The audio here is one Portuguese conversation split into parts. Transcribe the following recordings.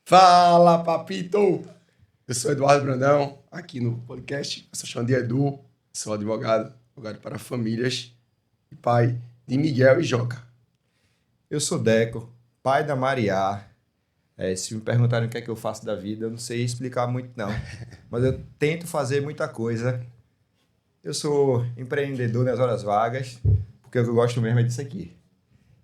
Fala, papito! Eu sou Eduardo Brandão, aqui no podcast. Eu sou chamado de Edu, sou advogado para famílias e pai de Miguel e Joca. Eu sou Deco, pai da Mariá. Se me perguntarem o que é que eu faço da vida, eu não sei explicar muito não, mas eu tento fazer muita coisa. Eu sou empreendedor nas horas vagas, porque o que eu gosto mesmo é disso aqui.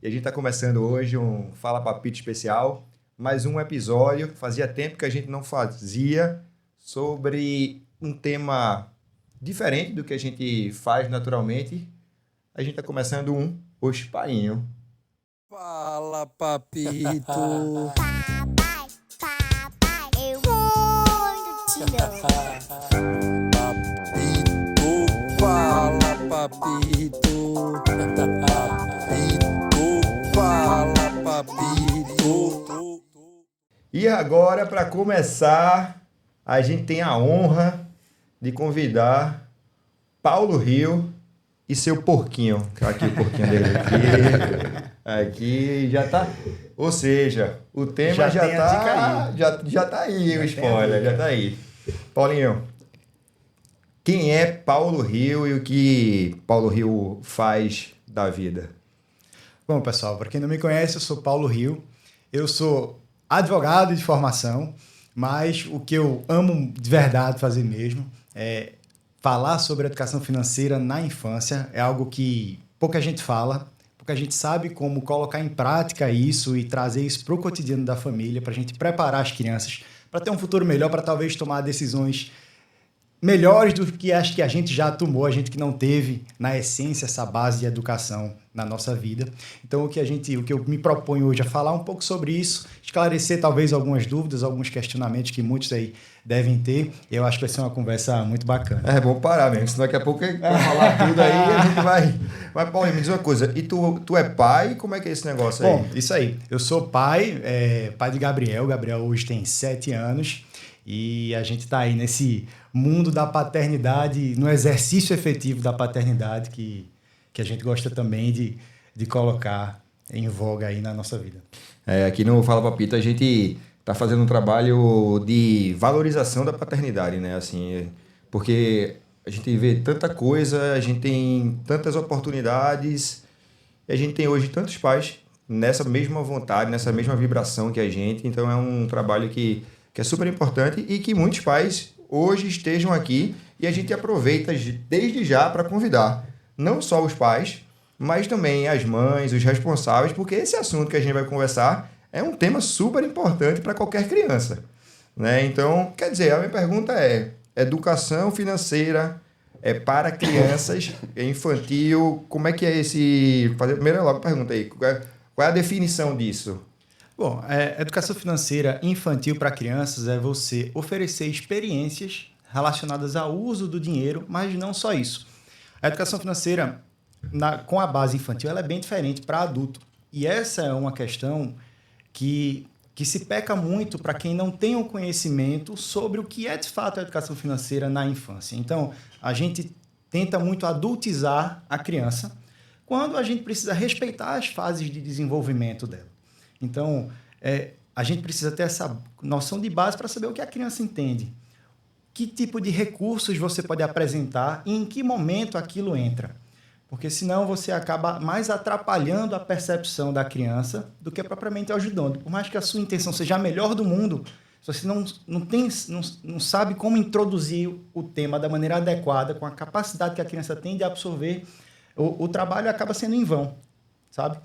E a gente está começando hoje um Fala Papito especial, mais um episódio. Fazia tempo que a gente não fazia sobre um tema diferente do que a gente faz naturalmente. A gente está começando Oxe Painho. Fala, papito. Papai, eu muito te amo. Papito, fala, papito. Papito, fala, papito. E agora, para começar, a gente tem a honra de convidar Paulo Rio e seu porquinho. Aqui o porquinho dele aqui já tá. Ou seja, o tema já tá aí, o spoiler, já tá aí. Paulinho, quem é Paulo Rio e o que Paulo Rio faz da vida? Bom, pessoal, para quem não me conhece, eu sou Paulo Rio. Eu sou advogado de formação, mas o que eu amo de verdade fazer mesmo é falar sobre educação financeira na infância. É algo que pouca gente fala, pouca gente sabe como colocar em prática isso e trazer isso para o cotidiano da família, para a gente preparar as crianças para ter um futuro melhor, para talvez tomar decisões melhores do que as que a gente já tomou, a gente que não teve, na essência, essa base de educação na nossa vida. Então, o que eu me proponho hoje é falar um pouco sobre isso, esclarecer talvez algumas dúvidas, alguns questionamentos que muitos aí devem ter. Eu acho que vai ser uma conversa muito bacana. É bom parar mesmo, senão daqui a pouco vai falar tudo aí e a gente vai... Mas, Paulinho, me diz uma coisa, e tu é pai? Como é que é esse negócio aí? Bom, isso aí. Eu sou pai de Gabriel. Gabriel hoje tem 7 anos. E a gente está aí nesse mundo da paternidade, no exercício efetivo da paternidade, que a gente gosta também de colocar em voga aí na nossa vida. Aqui no Fala Papito a gente está fazendo um trabalho de valorização da paternidade, né? Assim, porque a gente vê tanta coisa, a gente tem tantas oportunidades, e a gente tem hoje tantos pais nessa mesma vontade, nessa mesma vibração que a gente. Então é um trabalho que é super importante e que muitos pais hoje estejam aqui e a gente aproveita desde já para convidar não só os pais, mas também as mães, os responsáveis, porque esse assunto que a gente vai conversar é um tema super importante para qualquer criança, né? Então, quer dizer, a minha pergunta é: educação financeira para crianças, infantil, como é que é esse... Primeiro logo pergunta aí, qual é a definição disso? Bom, educação financeira infantil para crianças é você oferecer experiências relacionadas ao uso do dinheiro, mas não só isso. A educação financeira com a base infantil ela é bem diferente para adulto. E essa é uma questão que se peca muito para quem não tem o conhecimento sobre o que é de fato a educação financeira na infância. Então, a gente tenta muito adultizar a criança quando a gente precisa respeitar as fases de desenvolvimento dela. Então, a gente precisa ter essa noção de base para saber o que a criança entende. Que tipo de recursos você pode apresentar e em que momento aquilo entra. Porque senão você acaba mais atrapalhando a percepção da criança do que propriamente ajudando. Por mais que a sua intenção seja a melhor do mundo, se você não sabe como introduzir o tema da maneira adequada, com a capacidade que a criança tem de absorver, o trabalho acaba sendo em vão, sabe?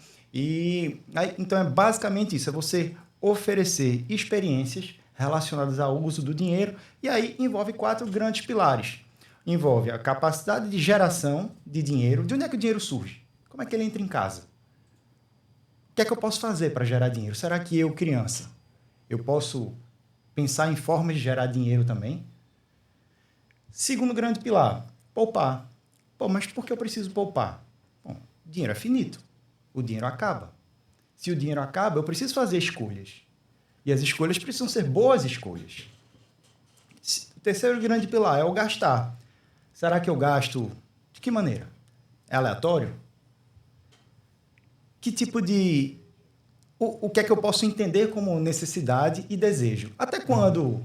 Então é basicamente isso, é você oferecer experiências relacionadas ao uso do dinheiro, e aí envolve 4 grandes pilares. Envolve a capacidade de geração de dinheiro. De onde é que o dinheiro surge? Como é que ele entra em casa? O que é que eu posso fazer para gerar dinheiro? Será que eu, criança, eu posso pensar em formas de gerar dinheiro também? Segundo grande pilar, poupar. Mas por que eu preciso poupar? Bom, dinheiro é finito. O dinheiro acaba. Se o dinheiro acaba, eu preciso fazer escolhas. E as escolhas precisam ser boas escolhas. O terceiro grande pilar é o gastar. Será que eu gasto de que maneira? É aleatório? Que tipo de o que é que eu posso entender como necessidade e desejo? Até quando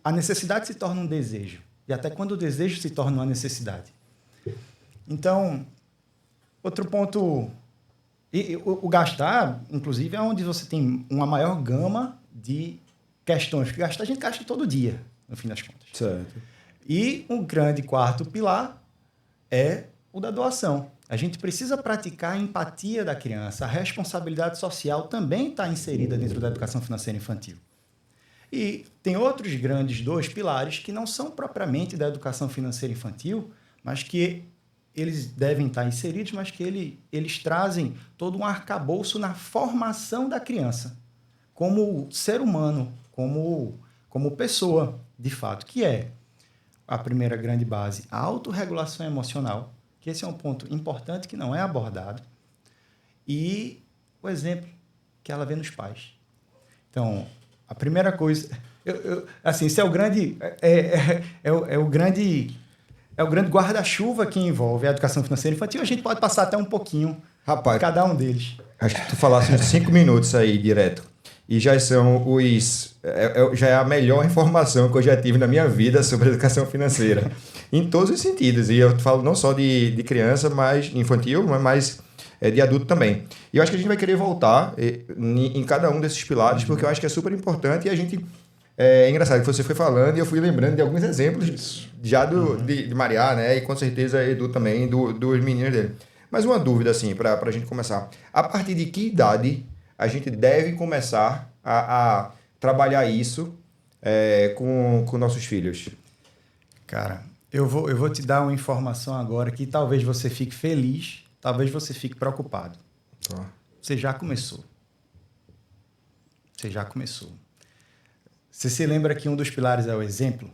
a necessidade se torna um desejo? E até quando o desejo se torna uma necessidade? Então, outro ponto... o gastar, inclusive, é onde você tem uma maior gama de questões. Porque gastar, a gente gasta todo dia, no fim das contas. Certo. E um grande quarto pilar é o da doação. A gente precisa praticar a empatia da criança. A responsabilidade social também está inserida dentro da educação financeira infantil. E tem outros grandes 2 pilares que não são propriamente da educação financeira infantil, mas que eles devem estar inseridos, mas que eles trazem todo um arcabouço na formação da criança, como ser humano, como pessoa, de fato, que é a primeira grande base, a autorregulação emocional, que esse é um ponto importante que não é abordado, e o exemplo que ela vê nos pais. Então, a primeira coisa... assim, esse é o grande... É o grande guarda-chuva que envolve a educação financeira infantil. A gente pode passar até um pouquinho Rapaz, de cada um deles. acho que tu falasse uns 5 minutos aí direto. E já são já é a melhor informação que eu já tive na minha vida sobre educação financeira. Em todos os sentidos. E eu falo não só de criança, mas infantil, mas de adulto também. E eu acho que a gente vai querer voltar em cada um desses pilares, porque eu acho que é super importante e a gente... É engraçado que você foi falando e eu fui lembrando de alguns exemplos já de Mariá, né? E com certeza Edu também, dos meninos dele. Mas uma dúvida, assim, para a gente começar. A partir de que idade a gente deve começar a trabalhar isso com nossos filhos? Cara, eu vou te dar uma informação agora que talvez você fique feliz, talvez você fique preocupado. Tá. Você já começou. Você já começou. Você se lembra que um dos pilares é o exemplo?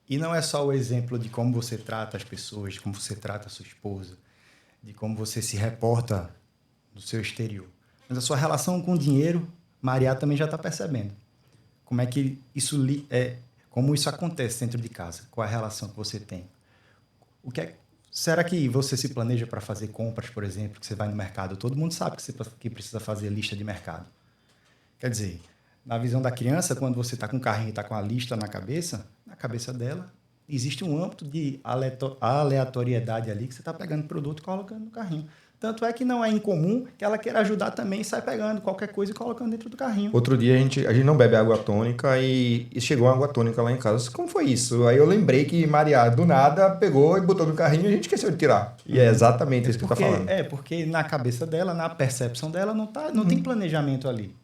E não é só o exemplo de como você trata as pessoas, de como você trata a sua esposa, de como você se reporta no seu exterior. Mas a sua relação com o dinheiro, Mariá também já está percebendo. Como é que como isso acontece dentro de casa? Qual é a relação que você tem? Será que você se planeja para fazer compras, por exemplo, que você vai no mercado? Todo mundo sabe que precisa fazer lista de mercado. Quer dizer, na visão da criança, quando você está com o carrinho e está com a lista na cabeça dela, existe um âmbito de aleatoriedade ali que você está pegando o produto e colocando no carrinho. Tanto é que não é incomum que ela queira ajudar também e sai pegando qualquer coisa e colocando dentro do carrinho. Outro dia a gente não bebe água tônica e chegou uma água tônica lá em casa. Como foi isso? Aí eu lembrei que Mariá, do nada, pegou e botou no carrinho e a gente esqueceu de tirar. E é exatamente isso que tu tá falando. Porque na cabeça dela, na percepção dela, não tem planejamento ali.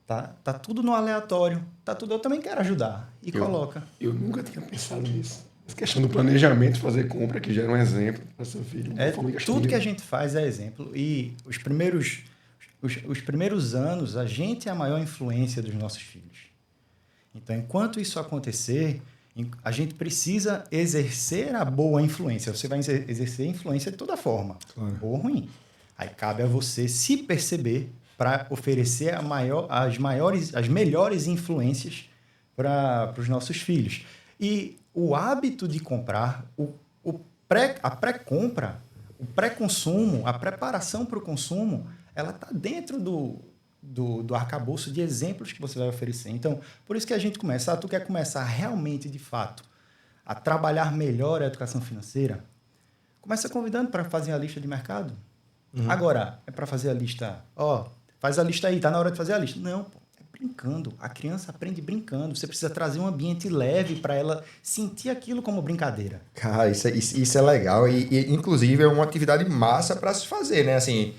Tá tudo no aleatório. Eu também quero ajudar. E coloca. Eu nunca tinha pensado nisso. Essa questão do planejamento, fazer compra, que gera um exemplo para seu filho. Tudo que a gente faz é exemplo. E os primeiros anos, a gente é a maior influência dos nossos filhos. Então, enquanto isso acontecer, a gente precisa exercer a boa influência. Você vai exercer influência de toda forma, boa ou ruim. Aí cabe a você se perceber para oferecer as melhores influências para os nossos filhos. E o hábito de comprar, a pré-compra, o pré-consumo, a preparação para o consumo, ela está dentro do arcabouço de exemplos que você vai oferecer. Então, por isso que a gente começa. Tu quer começar realmente, de fato, a trabalhar melhor a educação financeira? Começa convidando para fazer a lista de mercado. Agora, é para fazer a lista... faz a lista aí, tá na hora de fazer a lista. Não, pô, é brincando. A criança aprende brincando. Você precisa trazer um ambiente leve para ela sentir aquilo como brincadeira. Cara, isso é legal e inclusive é uma atividade massa para se fazer, né? Assim,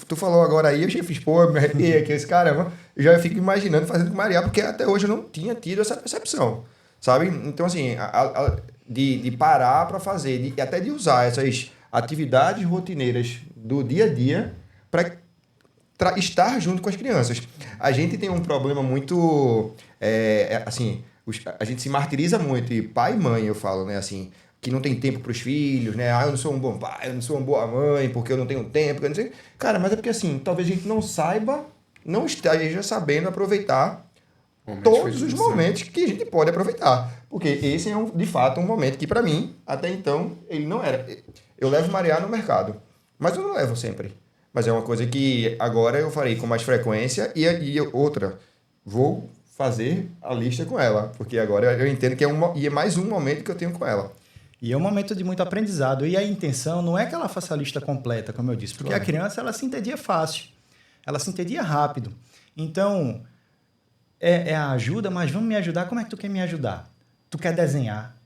tu falou agora aí, eu já fiz, pô, me arrepiei aqui, esse caramba. Eu já fico imaginando fazendo com Mariá, porque até hoje eu não tinha tido essa percepção, sabe? Então, assim, de parar para fazer, até de usar essas atividades rotineiras do dia a dia para estar junto com as crianças. A gente tem um problema muito... assim, a gente se martiriza muito, e pai e mãe, eu falo, né? Assim, que não tem tempo para os filhos, né? Eu não sou um bom pai, eu não sou uma boa mãe, porque eu não tenho tempo, eu não sei. Cara, mas é porque, assim, talvez a gente não esteja sabendo aproveitar todos os momentos que a gente pode aproveitar. Porque esse é, de fato, um momento que, para mim, até então, ele não era. Eu levo Mariá no mercado, mas eu não levo sempre. mas é uma coisa que agora eu farei com mais frequência e outra, vou fazer a lista com ela, porque agora eu entendo que é mais um momento que eu tenho com ela. E é um momento de muito aprendizado. E a intenção não é que ela faça a lista completa, como eu disse, porque a criança ela se entendia fácil, ela se entendia rápido. Então, é a ajuda, mas vamos me ajudar. Como é que tu quer me ajudar? Tu quer desenhar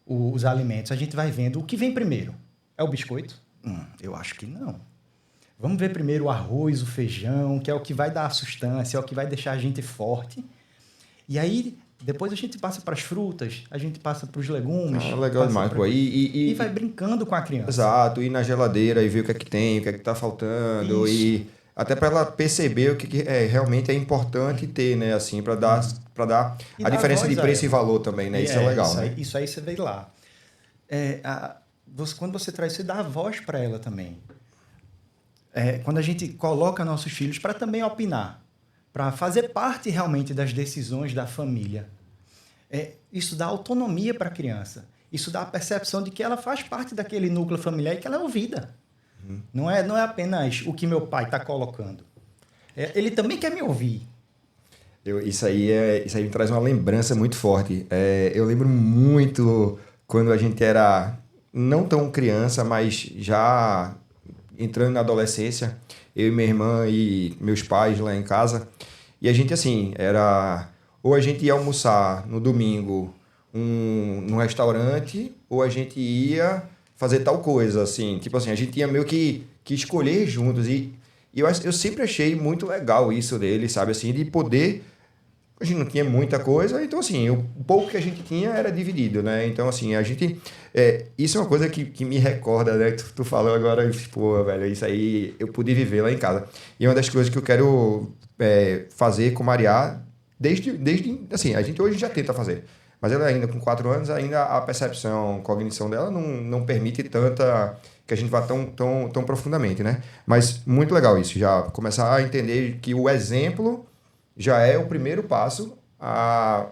os alimentos? A gente vai vendo o que vem primeiro. É o biscoito? Eu acho que não. Vamos ver primeiro o arroz, o feijão, que é o que vai dar a sustância, é o que vai deixar a gente forte. E aí, depois a gente passa para as frutas, a gente passa para os legumes. Legal demais, pô. E vai brincando com a criança. Exato, ir na geladeira e ver o que é que tem, o que é que tá faltando. Isso. E até para ela perceber o que realmente é importante ter, né? Assim, para dar E a dar diferença voz de a preço e ela. valor também, né? Isso é legal, né? Isso aí você vê lá. Quando você traz, você dá a voz para ela também. Quando a gente coloca nossos filhos para também opinar, para fazer parte realmente das decisões da família. Isso dá autonomia para a criança. Isso dá a percepção de que ela faz parte daquele núcleo familiar e que ela é ouvida. Não é apenas o que meu pai está colocando. Ele também quer me ouvir. Isso aí me traz uma lembrança muito forte. Eu lembro muito quando a gente era não tão criança, mas já entrando na adolescência, eu e minha irmã e meus pais lá em casa, e a gente assim, ou a gente ia almoçar no domingo num restaurante, ou a gente ia fazer tal coisa, assim, tipo assim, a gente tinha meio que escolher juntos, e eu sempre achei muito legal isso dele, sabe, assim, de poder. A gente não tinha muita coisa, então assim, o pouco que a gente tinha era dividido, né? Então assim, a gente... isso é uma coisa que me recorda, né? Tu falou agora, pô, velho, isso aí eu pude viver lá em casa. E é uma das coisas que eu quero fazer com Mariá, desde assim, a gente hoje já tenta fazer. Mas ela ainda com 4 anos, ainda a percepção, a cognição dela não permite tanta... que a gente vá tão profundamente, né? Mas muito legal isso, já começar a entender que o exemplo já é o primeiro passo a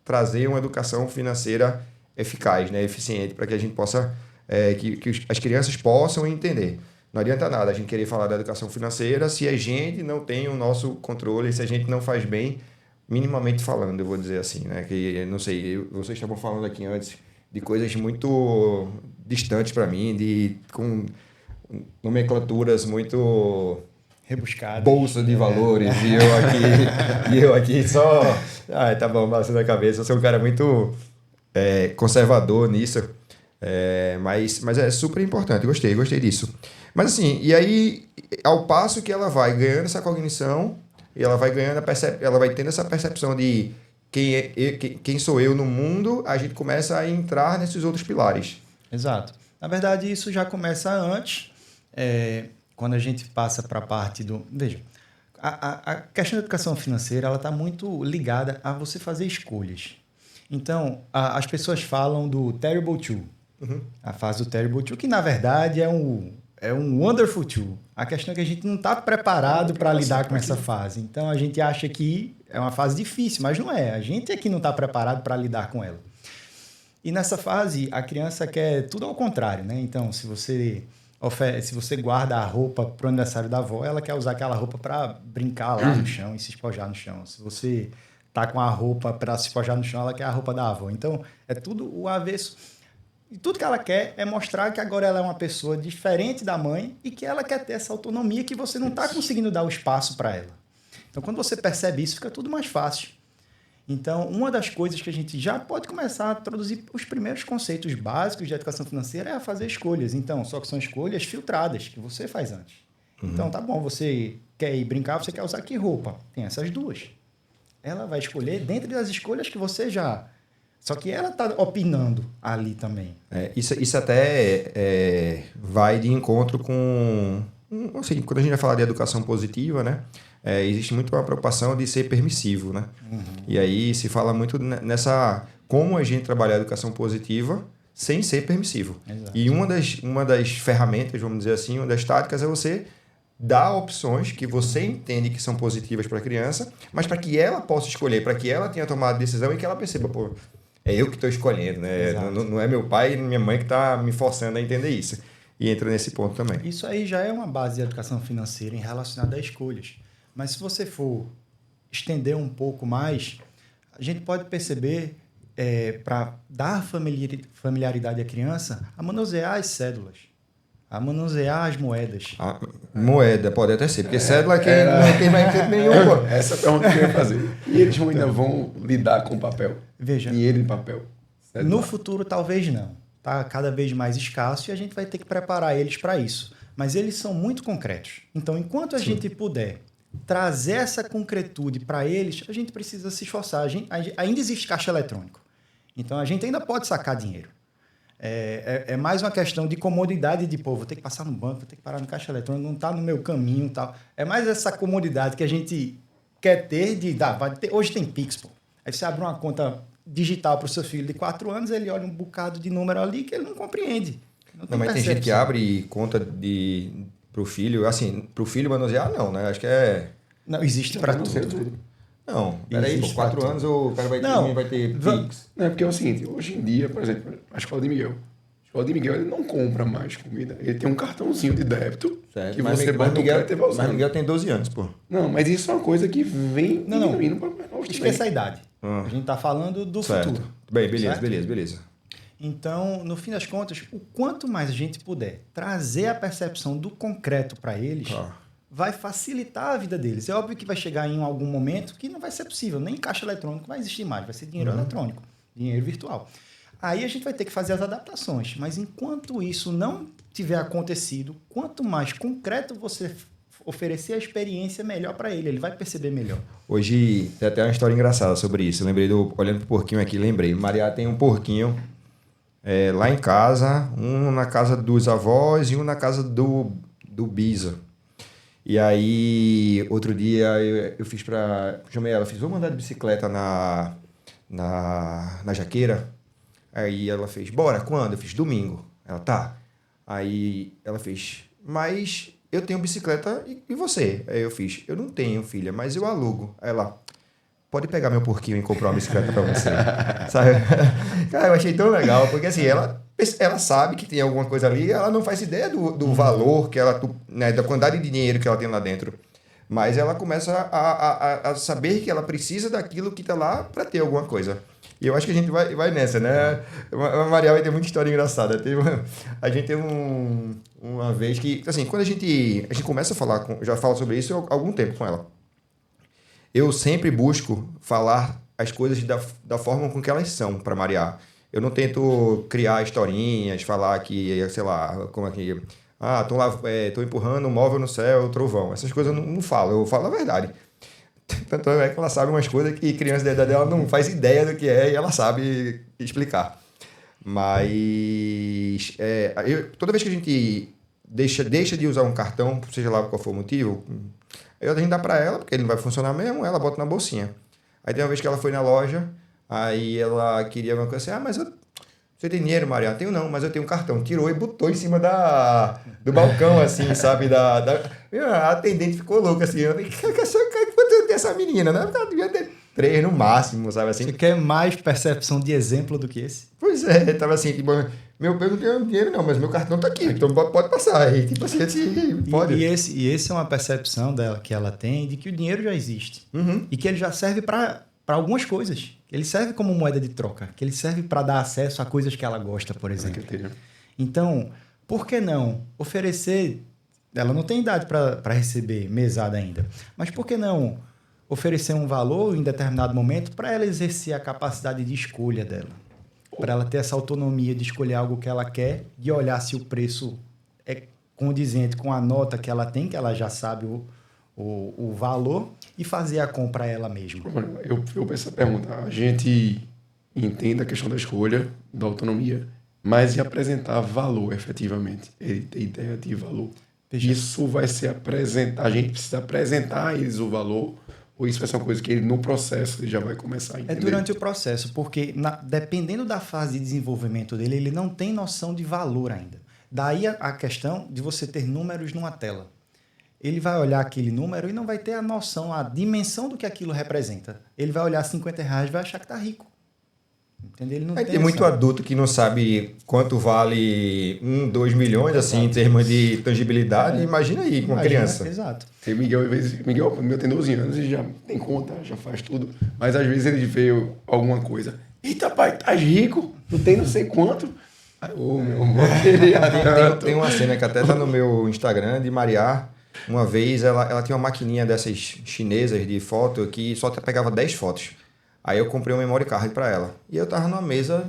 trazer uma educação financeira eficaz, né, eficiente, para que a gente possa, que as crianças possam entender. Não adianta nada a gente querer falar da educação financeira se a gente não tem o nosso controle, se a gente não faz bem, minimamente falando, eu vou dizer assim, né, que, não sei, vocês estavam falando aqui antes de coisas muito distantes para mim, com nomenclaturas muito... Rebuscado. Bolsa de valores, e eu aqui só... Ai, tá bom, balançando a cabeça. Eu sou um cara muito conservador nisso, mas é super importante. Gostei disso. Mas assim, e aí, ao passo que ela vai ganhando essa cognição, e ela vai ganhando ela vai tendo essa percepção de quem sou eu no mundo, a gente começa a entrar nesses outros pilares. Exato. Na verdade, isso já começa antes, quando a gente passa para a parte do... Veja, a questão da educação financeira ela está muito ligada a você fazer escolhas. Então, as pessoas falam do Terrible Two, a fase do Terrible Two, que na verdade é um Wonderful Two. A questão é que a gente não está preparado para lidar com essa fase. Então, a gente acha que é uma fase difícil, mas não é. A gente é que não está preparado para lidar com ela. E nessa fase, a criança quer tudo ao contrário, né? Então, se você guarda a roupa para o aniversário da avó, ela quer usar aquela roupa para brincar lá no chão e se espojar no chão. Se você tá com a roupa para se espojar no chão, ela quer a roupa da avó. Então, é tudo o avesso. E tudo que ela quer é mostrar que agora ela é uma pessoa diferente da mãe e que ela quer ter essa autonomia que você não está conseguindo dar o espaço para ela. Então, quando você percebe isso, fica tudo mais fácil. Então, uma das coisas que a gente já pode começar a introduzir os primeiros conceitos básicos de educação financeira é a fazer escolhas. Então, só que são escolhas filtradas, que você faz antes. Então, tá bom, você quer ir brincar, você quer usar que roupa? Tem essas duas. Ela vai escolher dentre das escolhas que você já... Só que ela está opinando ali também. Isso até vai de encontro com... Assim, quando a gente vai falar de educação positiva, né? Existe muito uma preocupação de ser permissivo, né? E aí se fala muito nessa... Como a gente trabalhar a educação positiva sem ser permissivo. Exato. E uma das ferramentas, vamos dizer assim, uma das táticas é você dar opções que você entende que são positivas para a criança, mas para que ela possa escolher, para que ela tenha tomado decisão e que ela perceba, pô, é eu que estou escolhendo, né? Não é meu pai e minha mãe que está me forçando a entender isso. e entra nesse ponto também. Isso aí já é uma base de educação financeira em relacionada a escolhas. Mas se você for estender um pouco mais, a gente pode perceber, para dar familiaridade à criança, a manusear as cédulas, a manusear as moedas. A moeda pode até ser, porque cédula aqui não tem mais tempo nenhum. Pô. Essa é a pergunta que eu ia fazer. E eles ainda vão lidar com papel? Veja, Dinheiro em papel? no futuro talvez não. Está cada vez mais escasso e a gente vai ter que preparar eles para isso. Mas eles são muito concretos. Então, enquanto a gente puder trazer essa concretude para eles, a gente precisa se esforçar. Ainda existe caixa eletrônico. Então, a gente ainda pode sacar dinheiro. É mais uma questão de comodidade de, vou ter que passar no banco, vou ter que parar no caixa eletrônico, não está no meu caminho e tal. É mais essa comodidade que a gente quer ter hoje tem Pix, pô. Aí você abre uma conta digital para o seu filho de 4 anos, ele olha um bocado de número ali que ele não compreende. Não, mas tem gente que abre conta pro filho, assim, pro filho manusear, não, né? Acho que é... Não, existe para tudo. Não, peraí, por 4 anos o cara vai ter Pix. Não, é porque é o seguinte, hoje em dia, por exemplo, a escola de Miguel. A escola de Miguel, ele não compra mais comida. Ele tem um cartãozinho de débito Certo. que Mas você bota o crédito e vai usando. Mas Miguel tem 12 anos, pô. Não, mas isso é uma coisa que vem diminuindo para mais novos também. Esqueça a idade. A gente está falando do futuro. Bem, beleza, certo? beleza. Então, no fim das contas, o quanto mais a gente puder trazer a percepção do concreto para eles, vai facilitar a vida deles. É óbvio que vai chegar em algum momento que não vai ser possível, nem caixa eletrônico vai existir mais, vai ser dinheiro eletrônico, dinheiro virtual. Aí a gente vai ter que fazer as adaptações, mas enquanto isso não tiver acontecido, quanto mais concreto você oferecer a experiência, melhor para ele vai perceber melhor. Hoje tem até uma história engraçada sobre isso. Eu lembrei olhando pro porquinho aqui, lembrei. Maria tem um porquinho lá em casa, um na casa dos avós e um na casa do Bisa. E aí, outro dia, eu fiz chamei ela, vou mandar de bicicleta na Jaqueira. Aí ela fez, bora, quando? Eu fiz, domingo. Ela, tá. Aí ela fez, mas eu tenho bicicleta e você? Aí eu fiz, eu não tenho, filha, mas eu alugo. Aí ela, pode pegar meu porquinho e comprar uma bicicleta pra você. Sabe? Cara, eu achei tão legal, porque assim, ela sabe que tem alguma coisa ali, ela não faz ideia do valor que ela, né, da quantidade de dinheiro que ela tem lá dentro. Mas ela começa a saber que ela precisa daquilo que está lá para ter alguma coisa. E eu acho que a gente vai nessa, né? A Maria vai ter muita história engraçada. A gente teve uma vez que, assim, quando a gente começa a falar, já falo sobre isso há algum tempo com ela. Eu sempre busco falar as coisas da forma com que elas são para Maria. Eu não tento criar historinhas, falar que, sei lá, como é que... tô empurrando um móvel no céu, trovão. Essas coisas eu não falo, eu falo a verdade. Tanto é que ela sabe umas coisas que criança da idade dela não faz ideia do que é e ela sabe explicar. Mas toda vez que a gente deixa de usar um cartão, seja lá qual for o motivo, a gente dá para ela, porque ele não vai funcionar mesmo, ela bota na bolsinha. Aí tem uma vez que ela foi na loja, aí ela queria uma coisa assim, mas você tem dinheiro, Maria? Tenho não, mas eu tenho um cartão. Tirou e botou em cima do balcão, assim, sabe? A atendente ficou louca, assim. Eu falei, quanto tem essa menina, né? Ela devia ter 3 no máximo, sabe assim? Você quer mais percepção de exemplo do que esse? Pois é, tava assim, tipo, eu não tenho dinheiro não, mas meu cartão tá aqui, então pode passar. Aí, tipo assim, pode. E esse é uma percepção dela, que ela tem de que o dinheiro já existe. E que ele já serve para algumas coisas. Ele serve como moeda de troca, que ele serve para dar acesso a coisas que ela gosta, por exemplo. Então, por que não oferecer... Ela não tem idade para receber mesada ainda, mas por que não oferecer um valor em determinado momento para ela exercer a capacidade de escolha dela? Para ela ter essa autonomia de escolher algo que ela quer, de olhar se o preço é condizente com a nota que ela tem, que ela já sabe o valor, e fazer a compra ela mesma. Eu penso essa pergunta. A gente entende a questão da escolha, da autonomia, mas e apresentar valor efetivamente? Ele tem ideia de valor. Isso vai ser apresentar. A gente precisa apresentar a eles o valor, ou isso vai ser uma coisa que ele, no processo, ele já vai começar a entender? É durante o processo, porque dependendo da fase de desenvolvimento dele, ele não tem noção de valor ainda. Daí a questão de você ter números numa tela. Ele vai olhar aquele número e não vai ter a noção, a dimensão do que aquilo representa. Ele vai olhar R$50 e vai achar que está rico. Entendeu? Ele não Aí tem tem muito essa- adulto que não sabe quanto vale 2 milhões, assim, em termos de tangibilidade. Imagina aí com uma Imagina, criança. Exato. Tem Miguel, às vezes, Miguel meu tem 12 anos e já tem conta, já faz tudo. Mas às vezes ele vê alguma coisa. Eita, pai, tá rico? Tu tem não sei quanto. Aí, ô, meu irmão, queria tanto. Tem uma cena que até tá no meu Instagram de Mariá. Uma vez ela tinha uma maquininha dessas chinesas de foto que só pegava 10 fotos. Aí eu comprei um memory card para ela. E eu tava numa mesa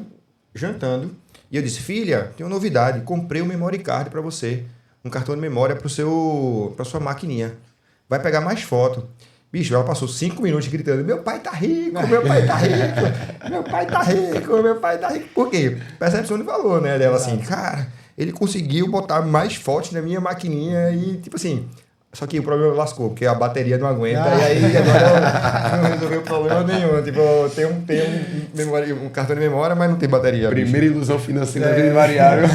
jantando. E eu disse, filha, tem uma novidade. Comprei um memory card para você. Um cartão de memória para sua maquininha. Vai pegar mais foto. Bicho, ela passou 5 minutos gritando, meu pai tá rico, meu pai tá rico, meu pai tá rico, meu pai tá rico. Por quê? Percepção de valor, né? Dela assim, cara, ele conseguiu botar mais fotos na minha maquininha e, tipo assim, só que o problema lascou, porque a bateria não aguenta, e aí agora não resolveu problema nenhum. Tipo, tem um cartão de memória, mas não tem bateria. Primeira ilusão financeira da vida variável.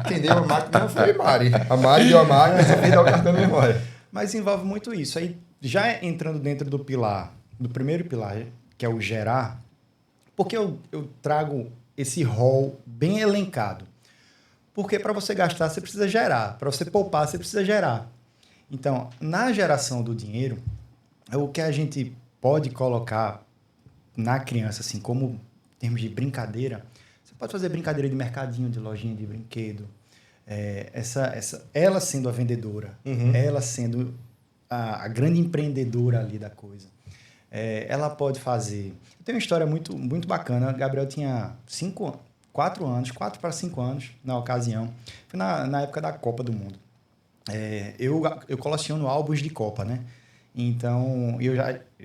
Entendeu? A máquina foi Mari. A Mari deu a máquina, só fez dar o cartão de memória. Mas envolve muito isso. Aí, já entrando dentro do pilar, do primeiro pilar, que é o gerar, porque eu trago esse rol bem elencado. Porque para você gastar, você precisa gerar. Para você poupar, você precisa gerar. Então, na geração do dinheiro, o que a gente pode colocar na criança, assim, como em termos de brincadeira, você pode fazer brincadeira de mercadinho, de lojinha de brinquedo. Ela sendo a vendedora, ela sendo a grande empreendedora ali da coisa. Ela pode fazer... Tem uma história muito, muito bacana. Gabriel tinha 4 para 5 anos na ocasião. Foi na época da Copa do Mundo. Eu coleciono álbuns de Copa, né? Então, eu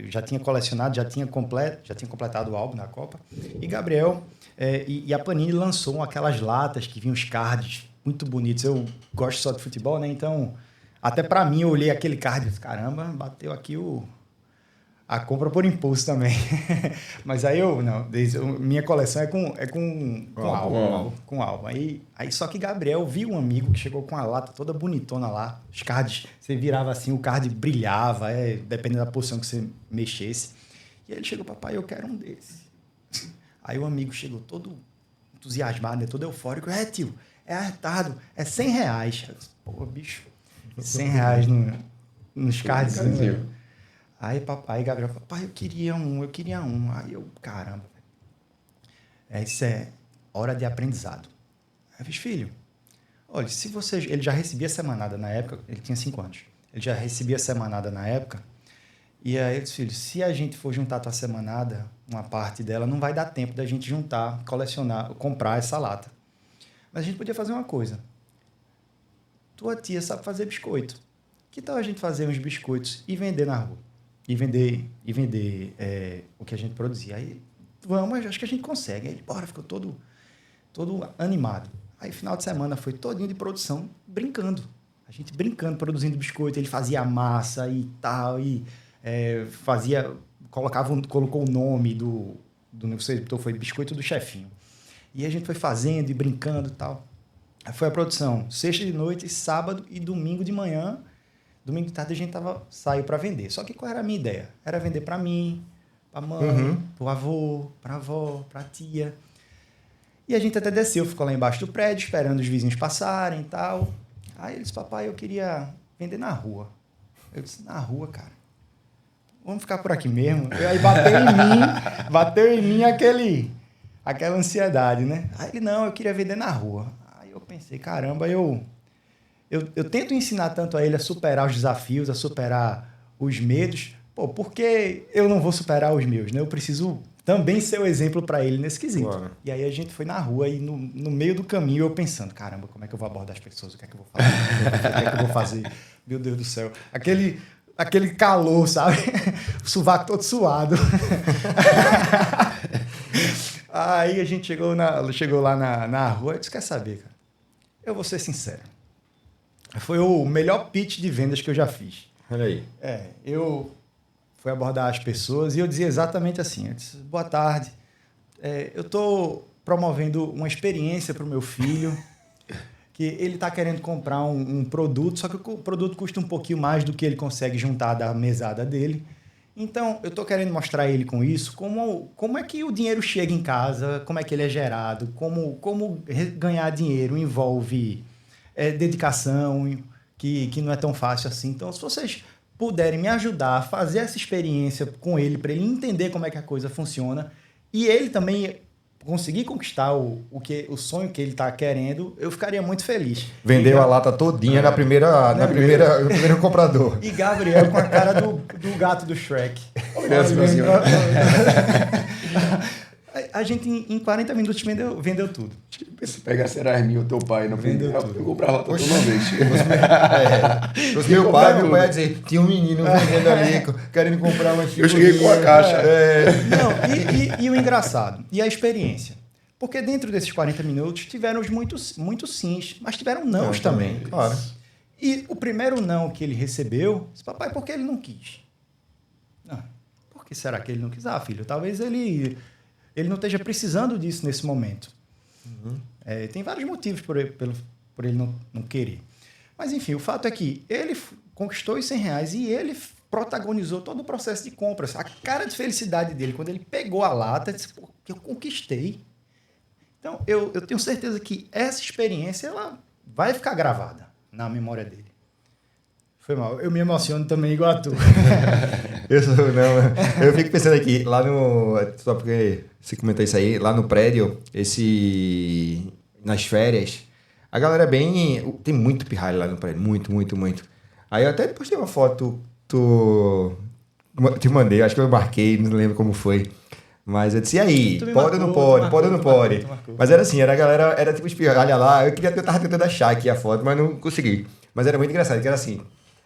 já tinha colecionado, já tinha completado o álbum da Copa. E Gabriel e a Panini lançou aquelas latas que vinham os cards muito bonitos. Eu gosto só de futebol, né? Então, até para mim, eu olhei aquele card e disse, caramba, bateu aqui a compra por impulso também. Mas aí minha coleção é com álbum. Com álbum. Aí só que Gabriel viu um amigo que chegou com a lata toda bonitona lá. Os cards, você virava assim, o card brilhava, dependendo da posição que você mexesse. E aí ele chegou, papai, eu quero um desse. Aí o amigo chegou todo entusiasmado, né, todo eufórico. Tio, é arretado, é R$100. Eu disse, pô, bicho, R$100 nos cards. Aí Gabriel, papai, eu queria um. Aí eu, caramba. Isso é hora de aprendizado. Aí eu fiz, filho, olha, se você... Ele já recebia semanada na época, ele tinha 5 anos. Ele já recebia semanada na época. E aí eu disse, filho, se a gente for juntar tua semanada, uma parte dela, não vai dar tempo da gente juntar, colecionar, comprar essa lata. Mas a gente podia fazer uma coisa. Tua tia sabe fazer biscoito. Que tal a gente fazer uns biscoitos e vender na rua? E vender o que a gente produzia. Aí, vamos, acho que a gente consegue. Aí ele, bora, ficou todo animado. Aí, final de semana, foi todinho de produção, brincando. A gente brincando, produzindo biscoito. Ele fazia massa e tal, e colocou o nome do receptor, foi Biscoito do Chefinho. E a gente foi fazendo e brincando e tal. Aí foi a produção, sexta de noite, sábado e domingo de manhã. Domingo de tarde a gente saiu para vender. Só que qual era a minha ideia? Era vender para mim, para mãe, para o avô, para a avó, para a tia. E a gente até desceu, ficou lá embaixo do prédio, esperando os vizinhos passarem e tal. Aí ele disse, papai, eu queria vender na rua. Eu disse, na rua, cara? Vamos ficar por aqui mesmo? E aí bateu em mim aquela ansiedade, né? Aí ele, não, eu queria vender na rua. Aí eu pensei, caramba, eu tento ensinar tanto a ele a superar os desafios, a superar os medos, porque eu não vou superar os meus, né? Eu preciso também ser o exemplo para ele nesse quesito. Claro. E aí a gente foi na rua e no meio do caminho eu pensando, caramba, como é que eu vou abordar as pessoas? O que é que eu vou fazer? O que é que eu vou fazer? Meu Deus do céu. Aquele calor, sabe? O sovaco todo suado. Aí a gente chegou lá na rua e disse, quer saber, cara? Eu vou ser sincero. Foi o melhor pitch de vendas que eu já fiz. Olha aí. Eu fui abordar as pessoas e eu dizia exatamente assim. Eu disse, boa tarde. Eu estou promovendo uma experiência para o meu filho, que ele está querendo comprar um produto, só que o produto custa um pouquinho mais do que ele consegue juntar da mesada dele. Então, eu estou querendo mostrar a ele com isso como é que o dinheiro chega em casa, como é que ele é gerado, como ganhar dinheiro envolve dedicação, que não é tão fácil assim. Então, se vocês puderem me ajudar a fazer essa experiência com ele, para ele entender como é que a coisa funciona, e ele também conseguir conquistar o sonho que ele está querendo, eu ficaria muito feliz. Vendeu a lata todinha no primeiro comprador. E Gabriel com a cara do gato do Shrek. A gente, em 40 minutos, vendeu tudo. Se pegasse Erasminho, o teu pai, não vendeu tudo. Eu comprava lá toda uma vez. Meu pai ia dizer, tinha um menino vendendo ali, querendo comprar uma Eu cheguei com a caixa. Não, e o engraçado, e a experiência. Porque dentro desses 40 minutos, tiveram muitos sims, mas tiveram nãos também. Claro. E o primeiro não que ele recebeu, disse, papai, por que ele não quis? Não, por que será que ele não quis? Ah, filho, talvez ele não esteja precisando disso nesse momento. Uhum. Tem vários motivos por ele não querer. Mas, enfim, o fato é que ele conquistou os R$100 e ele protagonizou todo o processo de compras. A cara de felicidade dele, quando ele pegou a lata, disse, pô, que eu conquistei. Então, eu tenho certeza que essa experiência ela vai ficar gravada na memória dele. Foi mal. Eu me emociono também igual a tu. Eu fico pensando aqui, lá no... Só porque você comentou isso aí, lá no prédio, nas férias, a galera tem muito pirralho lá no prédio, muito, muito, muito. Aí eu até postei uma foto, te mandei, acho que eu marquei, não lembro como foi. Mas eu disse, e aí, pode ou não pode? Pode ou não pode? Mas era assim, a galera era tipo espirralha lá, eu tava tentando achar aqui a foto, mas não consegui. Mas era muito engraçado, que era assim,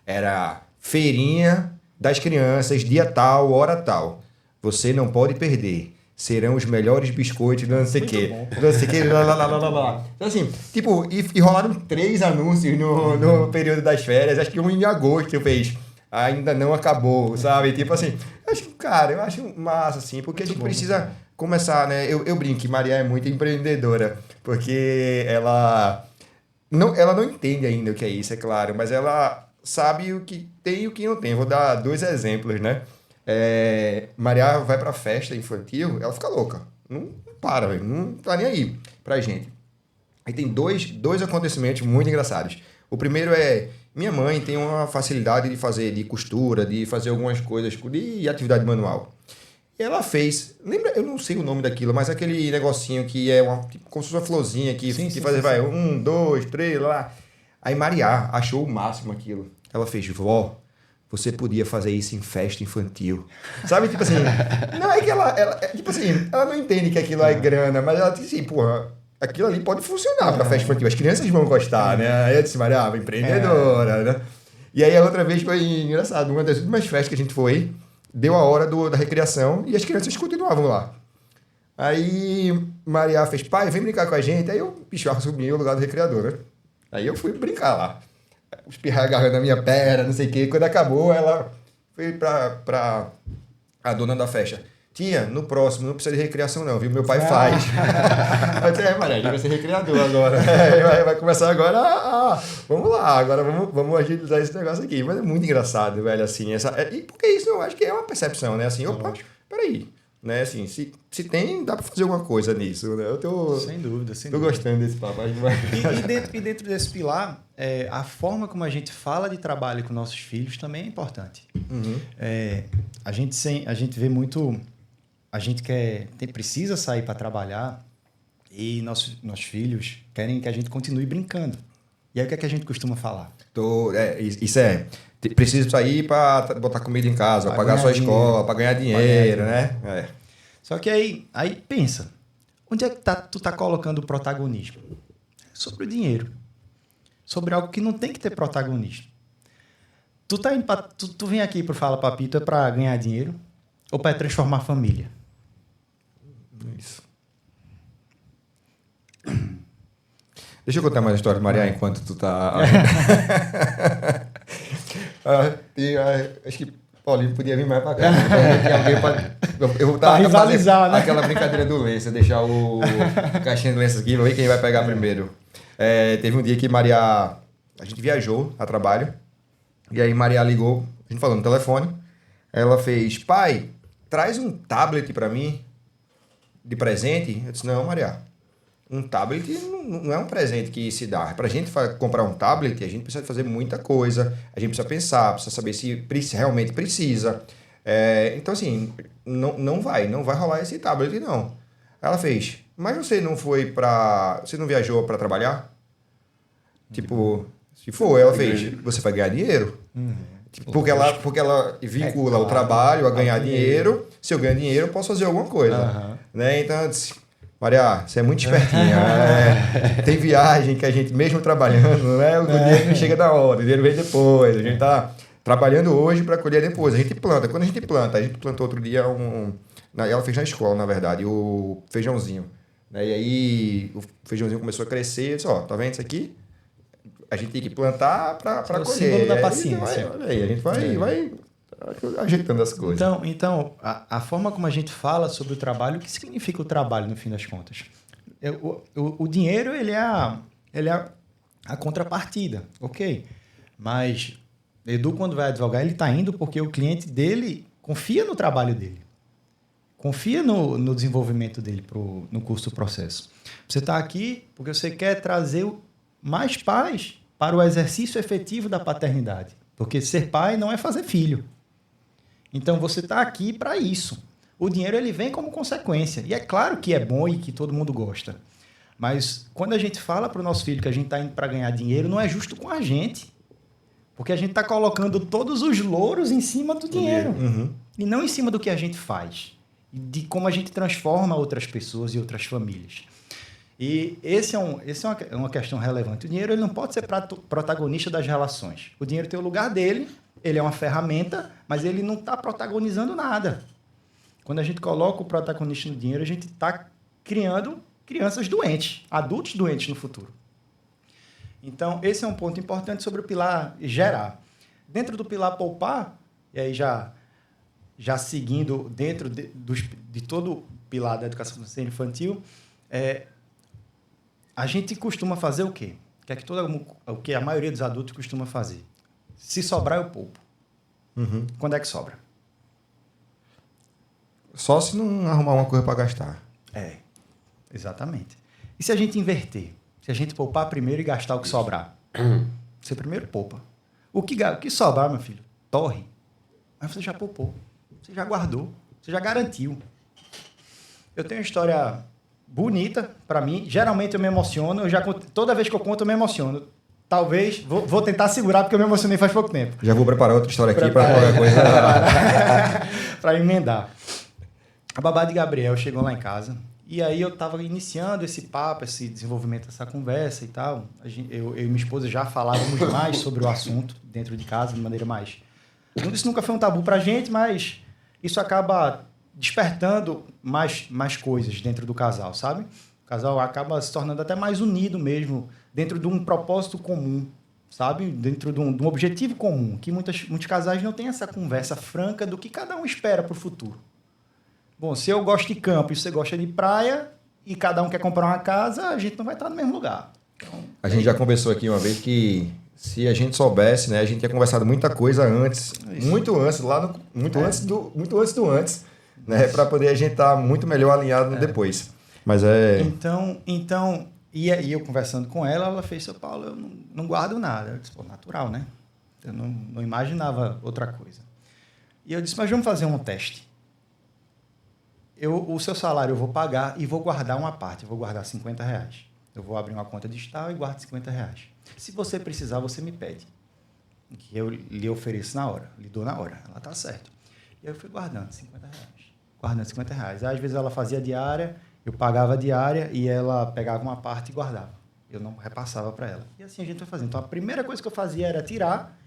era feirinha das crianças, dia tal, hora tal. Você não pode perder. Serão os melhores biscoitos, não sei o quê. Não sei o quê, lá. Então assim, tipo, e rolaram 3 anúncios no período das férias, acho que um em agosto eu fiz. Ainda não acabou, sabe? Tipo assim, eu acho massa, assim, porque a gente precisa começar, né? Eu brinco que Maria é muito empreendedora, porque ela não entende ainda o que é isso, é claro, mas ela sabe o que tem e o que não tem. Vou dar 2 exemplos, né? Maria vai pra festa infantil, ela fica louca. Não para, velho. Não tá nem aí pra gente. Aí tem dois acontecimentos muito engraçados. O primeiro é... Minha mãe tem uma facilidade de costura, de fazer algumas coisas de atividade manual. E ela fez... Lembra? Eu não sei o nome daquilo, mas aquele negocinho que é como se fosse uma florzinha que faz... Vai, 1, 2, 3, lá. Aí Maria achou o máximo aquilo. Ela fez, vó... Você podia fazer isso em festa infantil. Sabe, tipo assim... Não, é que ela tipo assim, ela não entende que aquilo é grana, mas ela diz assim, porra, aquilo ali pode funcionar pra festa infantil. As crianças vão gostar, né? Aí eu disse, Maria, empreendedora, né? E aí a outra vez foi engraçado. Uma das últimas festas que a gente foi, deu a hora da recreação e as crianças continuavam lá. Aí Maria fez, pai, vem brincar com a gente. Aí eu, assumi o lugar do recreador, né? Aí eu fui brincar lá. Os pirra agarrando a minha perna, não sei o quê. Quando acabou, ela foi pra a dona da festa. Tia, no próximo, não precisa de recreação não, viu? Meu pai faz. Eu disse, Maria, vai ser recreador agora. Vai começar agora. Vamos lá, agora vamos agilizar esse negócio aqui. Mas é muito engraçado, velho, assim. E porque isso eu acho que é uma percepção, né? Assim, opa, peraí. Né, assim, se tem, dá pra fazer alguma coisa nisso, né? Eu tô... Sem dúvida. Tô gostando desse papo. E dentro desse pilar, a forma como a gente fala de trabalho com nossos filhos também é importante. Uhum. A gente vê muito... A gente precisa sair para trabalhar e nossos filhos querem que a gente continue brincando. E aí o que é que a gente costuma falar? Isso é... Preciso sair para botar comida em casa, para pagar sua escola, para ganhar dinheiro, né? Só que aí pensa, onde é que tu tá colocando o protagonismo? Sobre o dinheiro. Sobre algo que não tem que ter protagonismo. Tu vem aqui para Fala Papito para ganhar dinheiro ou para transformar a família? Isso. Deixa eu contar mais uma história, Maria, enquanto tu tá... acho que Paulinho podia vir mais pra cá. Eu vou pra rivalizar, né? Aquela brincadeira do lenço, deixar o caixinha do lenço aqui, pra ver quem vai pegar primeiro. Teve um dia que A gente viajou a trabalho, e aí Maria ligou, a gente falou no telefone, Ela fez, pai, traz um tablet para mim de presente. Eu disse, não, Maria, um tablet não é um presente que se dá. Para a gente comprar um tablet, a gente precisa fazer muita coisa, a gente precisa pensar, precisa saber se realmente precisa. Então, assim, não vai rolar esse tablet, não. Ela fez, mas você não viajou para trabalhar? Tipo, se for, ela fez, você vai ganhar dinheiro. Porque ela vincula o trabalho a ganhar dinheiro. Se eu ganhar dinheiro, eu posso fazer alguma coisa. Né? Então, eu disse, Maria, você é muito espertinha. Tem viagem que a gente, mesmo trabalhando, né? O dinheiro não chega da hora, o dinheiro vem depois. A gente tá trabalhando hoje para colher depois. A gente planta. Quando a gente plantou outro dia ela fez na escola, na verdade, o feijãozinho. Né? E aí o feijãozinho começou a crescer. Eu disse, ó, tá vendo isso aqui? A gente tem que plantar para colher. O símbolo da paciência. Olha aí, a gente vai ajeitando as coisas. Então a forma como a gente fala sobre o trabalho, o que significa o trabalho, no fim das contas? O dinheiro, ele é a contrapartida, ok? Mas Edu, quando vai advogar, ele está indo porque o cliente dele confia no trabalho dele. Confia no desenvolvimento dele no curso do processo. Você está aqui porque você quer trazer mais pais para o exercício efetivo da paternidade. Porque ser pai não é fazer filho. Então, você está aqui para isso. O dinheiro, ele vem como consequência. E é claro que é bom e que todo mundo gosta. Mas, quando a gente fala para o nosso filho que a gente está indo para ganhar dinheiro, não é justo com a gente. Porque a gente está colocando todos os louros em cima do dinheiro. E não em cima do que a gente faz. E de como a gente transforma outras pessoas e outras famílias. E esse é uma questão relevante. O dinheiro, ele não pode ser protagonista das relações. O dinheiro tem o lugar dele, ele é uma ferramenta, mas ele não está protagonizando nada. Quando a gente coloca o protagonista no dinheiro, a gente está criando crianças doentes, adultos doentes no futuro. Então, esse é um ponto importante sobre o pilar gerar. Dentro do pilar poupar, e aí já seguindo dentro de todo o pilar da educação financeira infantil, a gente costuma fazer o quê? O que a maioria dos adultos costuma fazer? Se sobrar, eu poupo. Quando é que sobra? Só se não arrumar uma coisa para gastar. Exatamente. E se a gente inverter? Se a gente poupar primeiro e gastar o que sobrar? Você primeiro poupa. O que sobrar, meu filho? Torre. Mas você já poupou. Você já guardou. Você já garantiu. Eu tenho uma história bonita para mim. Geralmente eu me emociono. Toda vez que eu conto, eu me emociono. Talvez, vou tentar segurar, porque eu me emocionei faz pouco tempo. Já vou preparar outra história aqui para qualquer coisa. Para emendar. A babá de Gabriel chegou lá em casa. E aí eu estava iniciando esse papo, esse desenvolvimento, essa conversa e tal. Eu e minha esposa já falávamos mais sobre o assunto dentro de casa, de maneira mais... Isso nunca foi um tabu para a gente, mas isso acaba despertando mais coisas dentro do casal, sabe? O casal acaba se tornando até mais unido mesmo, dentro de um propósito comum, sabe? Dentro de um objetivo comum, que muitos casais não têm essa conversa franca do que cada um espera para o futuro. Bom, se eu gosto de campo e você gosta de praia, e cada um quer comprar uma casa, a gente não vai estar no mesmo lugar. Então, a gente já conversou aqui uma vez que se a gente soubesse, né, a gente tinha conversado muita coisa antes, muito antes do antes, né, para poder a gente estar muito melhor alinhado no depois. Mas Então, e aí eu conversando com ela, ela fez, seu Paulo, eu não guardo nada. Eu disse, pô, natural, né? Eu não imaginava outra coisa. E eu disse, mas vamos fazer um teste. O seu salário eu vou pagar e vou guardar uma parte, eu vou guardar R$50. Eu vou abrir uma conta digital e guardo R$50. Se você precisar, você me pede. Que eu lhe ofereço na hora, lhe dou na hora. Ela tá certo. E aí eu fui guardando R$50. Guardando R$50. Às vezes ela fazia diária, eu pagava a diária e ela pegava uma parte e guardava. Eu não repassava para ela. E assim a gente foi fazendo. Então a primeira coisa que eu fazia era tirar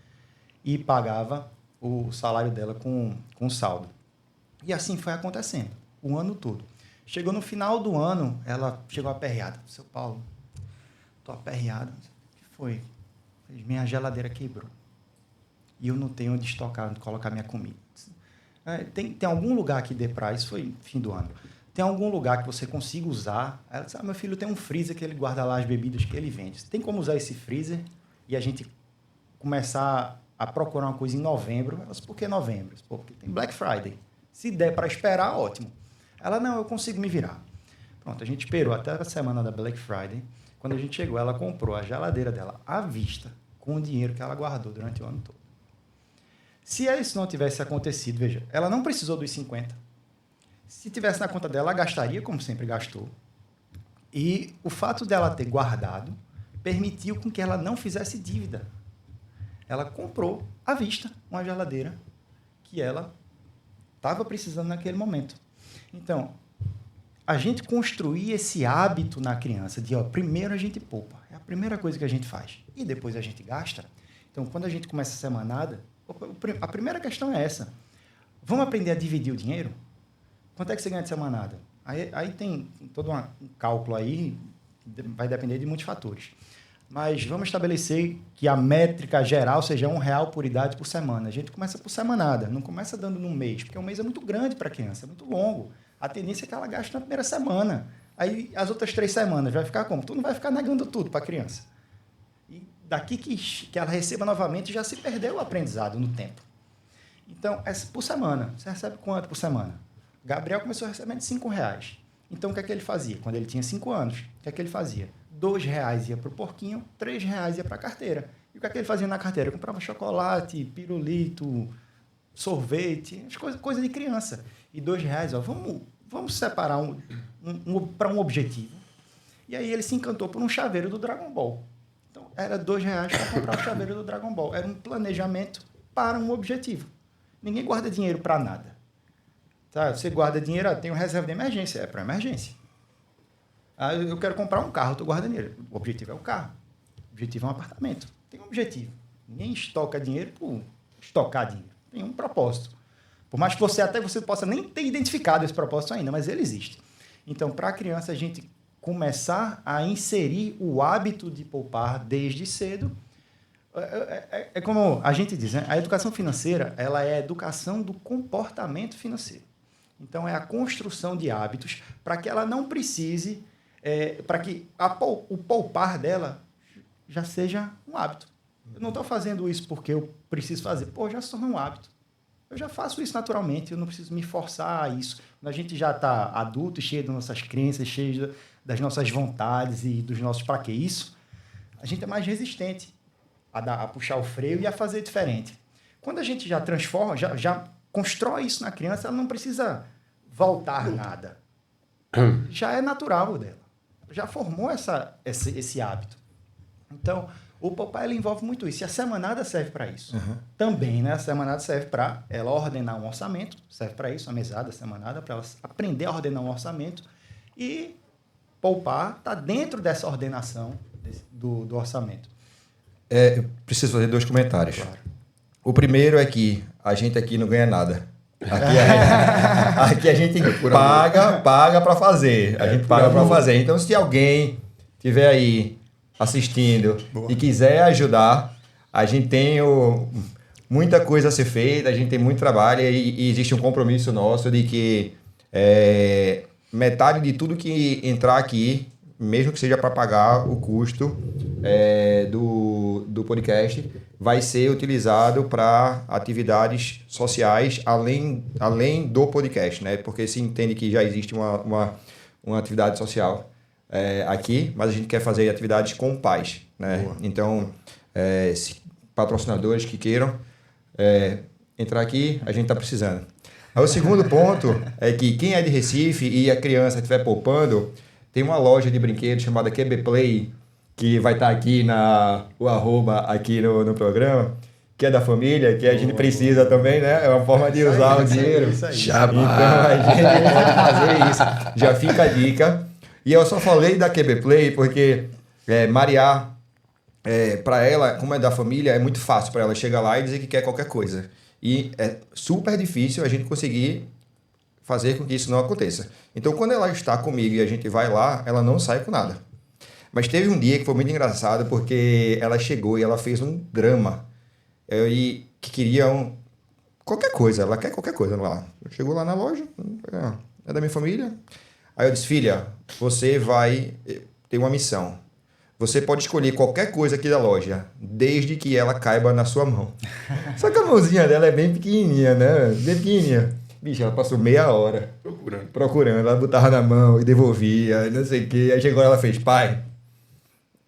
e pagava o salário dela com saldo. E assim foi acontecendo, o ano todo. Chegou no final do ano, ela chegou aperreada. Seu Paulo, tô aperreada. O que foi? Minha geladeira quebrou. E eu não tenho onde estocar, onde colocar minha comida. Tem algum lugar que dê pra... Isso foi fim do ano. Tem algum lugar que você consiga usar? Ela disse, meu filho tem um freezer que ele guarda lá as bebidas que ele vende. Tem como usar esse freezer e a gente começar a procurar uma coisa em novembro. Ela disse, por que novembro? Eu disse, pô, porque tem Black Friday. Se der para esperar, ótimo. Ela, não, eu consigo me virar. Pronto, a gente esperou até a semana da Black Friday. Quando a gente chegou, ela comprou a geladeira dela à vista, com o dinheiro que ela guardou durante o ano todo. Se isso não tivesse acontecido, veja, ela não precisou dos 50. Se tivesse na conta dela, ela gastaria como sempre gastou. E o fato dela ter guardado permitiu com que ela não fizesse dívida. Ela comprou à vista uma geladeira que ela estava precisando naquele momento. Então, a gente construir esse hábito na criança de, primeiro a gente poupa, é a primeira coisa que a gente faz, e depois a gente gasta. Então, quando a gente começa a semanada, a primeira questão é essa. Vamos aprender a dividir o dinheiro? Quanto é que você ganha de semanada? Aí tem todo um cálculo aí, vai depender de muitos fatores. Mas vamos estabelecer que a métrica geral seja R$1 por idade por semana. A gente começa por semanada, não começa dando num mês, porque um mês é muito grande para a criança, é muito longo. A tendência é que ela gaste na primeira semana. Aí as outras 3 semanas vai ficar como? Tu não vai ficar negando tudo para a criança. E daqui que ela receba novamente, já se perdeu o aprendizado no tempo. Então, por semana. Você recebe quanto por semana? Gabriel começou recebendo R$5. Então, o que é que ele fazia? Quando ele tinha 5 anos, o que é que ele fazia? R$2 ia para o porquinho, R$3 ia para a carteira. E o que é que ele fazia na carteira? Comprava chocolate, pirulito, sorvete, coisa de criança. E R$2, vamos separar para um objetivo. E aí ele se encantou por um chaveiro do Dragon Ball. Então, era R$2 para comprar o chaveiro do Dragon Ball. Era um planejamento para um objetivo. Ninguém guarda dinheiro para nada. Tá? Você guarda dinheiro, tem uma reserva de emergência. É para emergência. Eu quero comprar um carro, tu guarda dinheiro. O objetivo é o carro. O objetivo é um apartamento. Tem um objetivo. Ninguém estoca dinheiro por estocar dinheiro. Tem um propósito. Por mais que você possa nem ter identificado esse propósito ainda, mas ele existe. Então, para a criança, a gente começar a inserir o hábito de poupar desde cedo. É como a gente diz, né? A educação financeira, ela é a educação do comportamento financeiro. Então, é a construção de hábitos para que ela não precise, para que o poupar dela já seja um hábito. Eu não estou fazendo isso porque eu preciso fazer. Já se tornou um hábito. Eu já faço isso naturalmente, eu não preciso me forçar a isso. Quando a gente já está adulto, cheio das nossas crenças, cheio das nossas vontades e dos nossos para que isso, a gente é mais resistente a puxar o freio e a fazer diferente. Quando a gente já transforma, já constrói isso na criança, ela não precisa voltar nada. Já é natural dela. Já formou esse hábito. Então, o poupar ele envolve muito isso. E a semanada serve para isso. Uhum. Também, né? A semanada serve para ela ordenar um orçamento. Serve para isso, a mesada, a semanada, para ela aprender a ordenar um orçamento. E poupar está dentro dessa ordenação do orçamento. Preciso fazer 2 comentários. Claro. O primeiro é que a gente aqui não ganha nada. Aqui a gente paga para fazer. A gente paga para fazer. Então, se alguém tiver aí assistindo e quiser ajudar, a gente tem muita coisa a ser feita, a gente tem muito trabalho e existe um compromisso nosso de que metade de tudo que entrar aqui, mesmo que seja para pagar o custo do podcast, vai ser utilizado para atividades sociais além do podcast, né? Porque se entende que já existe uma atividade social aqui, mas a gente quer fazer atividades com pais, né? Boa. Então, patrocinadores que queiram entrar aqui, a gente está precisando. Aí, o segundo ponto é que quem é de Recife e a criança estiver poupando, tem uma loja de brinquedos chamada QB Play, que vai estar aqui o @, aqui no programa, que é da família, que a gente precisa também, né? É uma forma de usar o dinheiro. Isso aí. Então, a gente pode fazer isso. Já fica a dica. E eu só falei da QB Play porque Mariá, para ela, como é da família, é muito fácil para ela chegar lá e dizer que quer qualquer coisa. E é super difícil a gente conseguir fazer com que isso não aconteça. Então, quando ela está comigo e a gente vai lá, ela não sai com nada. Mas teve um dia que foi muito engraçado porque ela chegou e ela fez um drama. E que queria qualquer coisa, ela quer qualquer coisa lá. Chegou lá na loja, é da minha família. Aí eu disse, filha, você vai ter uma missão. você pode escolher qualquer coisa aqui da loja, desde que ela caiba na sua mão. Só que a mãozinha dela é bem pequenininha, né? Bem pequenininha. Bicho, ela passou meia hora procurando. Ela botava na mão e devolvia, não sei o quê. Aí chegou ela fez, pai,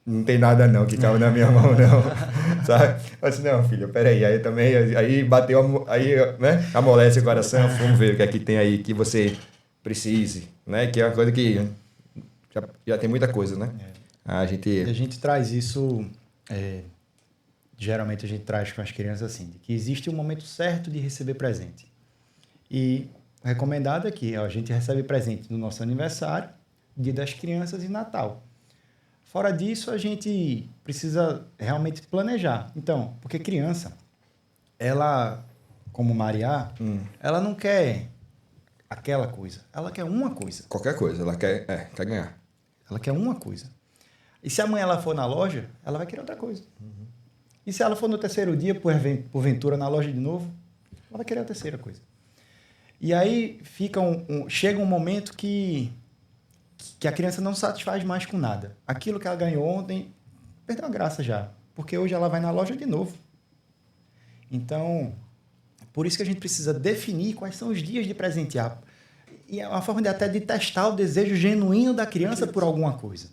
não tem nada não que caiu na minha mão, não. Sabe? Eu disse, não, filho, peraí. Aí também, aí bateu, aí, né? Amolece o coração, vamos ver o que é que tem aí que você precise, né? Que é uma coisa que já tem muita coisa, né? A E a gente... gente traz isso, geralmente a gente traz com as crianças assim, de que existe um momento certo de receber presente. E o recomendado é que a gente recebe presente no nosso aniversário, Dia das Crianças e Natal. Fora disso, a gente precisa realmente planejar. Então, porque criança, ela, como Maria, ela não quer aquela coisa, ela quer uma coisa. Qualquer coisa, ela quer ganhar. Ela quer uma coisa. E se amanhã ela for na loja, ela vai querer outra coisa. E se ela for no terceiro dia, porventura, na loja de novo, ela vai querer a terceira coisa. E aí chega um momento que a criança não satisfaz mais com nada. Aquilo que ela ganhou ontem, perdeu a graça já. Porque hoje ela vai na loja de novo. Então, por isso que a gente precisa definir quais são os dias de presentear. E é uma forma de testar o desejo genuíno da criança por alguma coisa.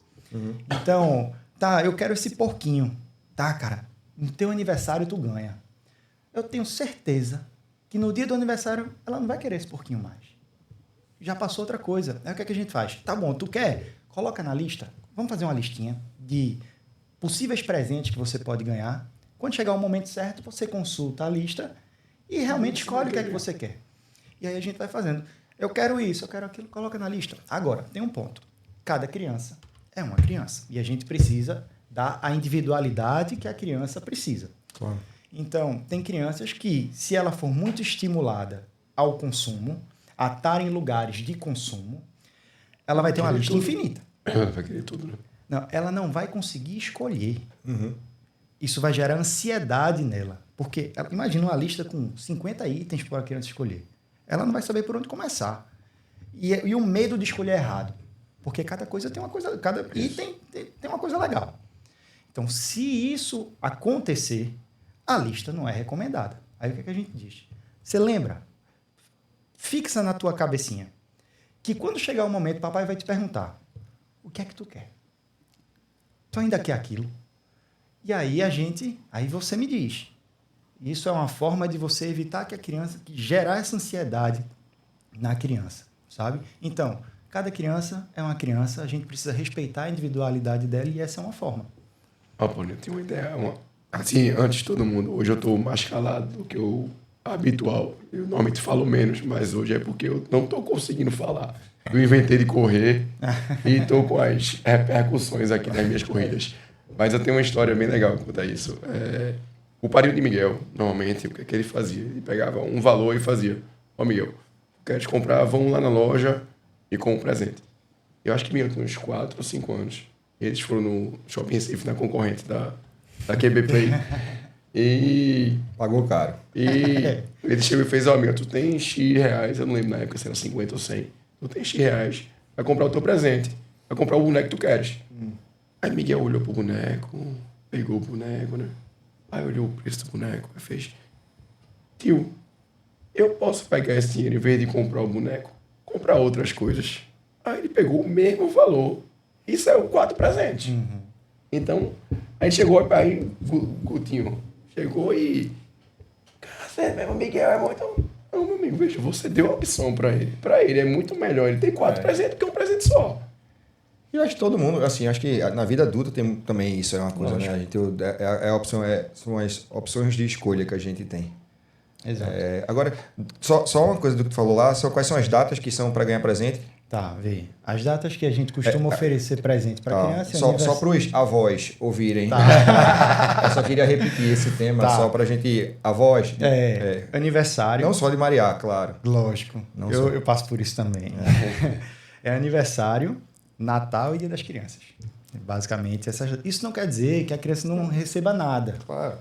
Então, tá, eu quero esse porquinho. Tá, cara, no teu aniversário tu ganha. Eu tenho certeza que no dia do aniversário ela não vai querer esse porquinho mais. Já passou outra coisa. Aí o que é que a gente faz? Tá bom, tu quer? Coloca na lista. Vamos fazer uma listinha de possíveis presentes que você pode ganhar. Quando chegar o momento certo, você consulta a lista e realmente escolhe o que é que você quer. E aí a gente vai fazendo. Eu quero isso, eu quero aquilo, coloca na lista. Agora, tem um ponto. Cada criança é uma criança. E a gente precisa dar a individualidade que a criança precisa. Claro. Então, tem crianças que, se ela for muito estimulada ao consumo, a estar em lugares de consumo, ela vai ter uma lista infinita. Ela vai querer tudo, né? Não, ela não vai conseguir escolher. Isso vai gerar ansiedade nela. Porque, imagina uma lista com 50 itens para a criança escolher. Ela não vai saber por onde começar. E o medo de escolher errado. Porque cada coisa tem uma coisa, cada item tem uma coisa legal. Então, se isso acontecer, a lista não é recomendada. Aí o que é que a gente diz? Você lembra? Fixa na tua cabecinha que quando chegar o momento, papai vai te perguntar: o que é que tu quer? Tu ainda quer aquilo? E aí aí você me diz. Isso é uma forma de você evitar que a criança, gerar essa ansiedade na criança, sabe? Então, cada criança é uma criança, a gente precisa respeitar a individualidade dela e essa é uma forma. Paulo, eu tenho uma ideia. Assim, antes de todo mundo, hoje eu estou mais calado do que o habitual. Eu normalmente falo menos, mas hoje é porque eu não estou conseguindo falar. Eu inventei de correr e estou com as repercussões aqui nas minhas corridas. Mas eu tenho uma história bem legal quanto a isso. O padrinho de Miguel, normalmente, o que é que ele fazia? Ele pegava um valor e fazia: ó, Miguel, quero te comprar, vamos lá na loja e compra um presente. Eu acho que Miguel tinha uns 4 ou 5 anos. Eles foram no Shopping Recife, na concorrente da QB Play. E Pagou caro. ele chegou e fez: ó, Miguel, tu tem X reais, eu não lembro na época se era 50 ou 100. Tu tem X reais, vai comprar o teu presente, vai comprar o boneco que tu queres. Aí Miguel olhou pro boneco, pegou o boneco, né? Aí olhou o preço do boneco e fez: tio, eu posso pegar esse dinheiro em vez de comprar o boneco, comprar outras coisas. Aí ele pegou o mesmo valor e saiu 4 presentes. Então, aí chegou, aí Gutinho chegou e... Cara, mesmo, Miguel é muito... Não, meu amigo, veja, você deu a opção pra ele. Pra ele é muito melhor ele ter 4 presentes do que um presente só. E eu acho que todo mundo, assim, acho que na vida adulta tem também isso, é uma coisa, né? A gente, são as opções de escolha que a gente tem. Exato. Agora, só uma coisa do que tu falou lá, quais são as datas que são para ganhar presente? Tá, vê. As datas que a gente costuma oferecer presente para criança... Só para os avós ouvirem. Eu só queria repetir esse tema, só para a gente... Avós... Aniversário... Não só de Mariá, claro. Lógico. Eu passo por isso também. É aniversário, Natal e Dia das Crianças. Basicamente, isso não quer dizer que a criança não receba nada. Claro.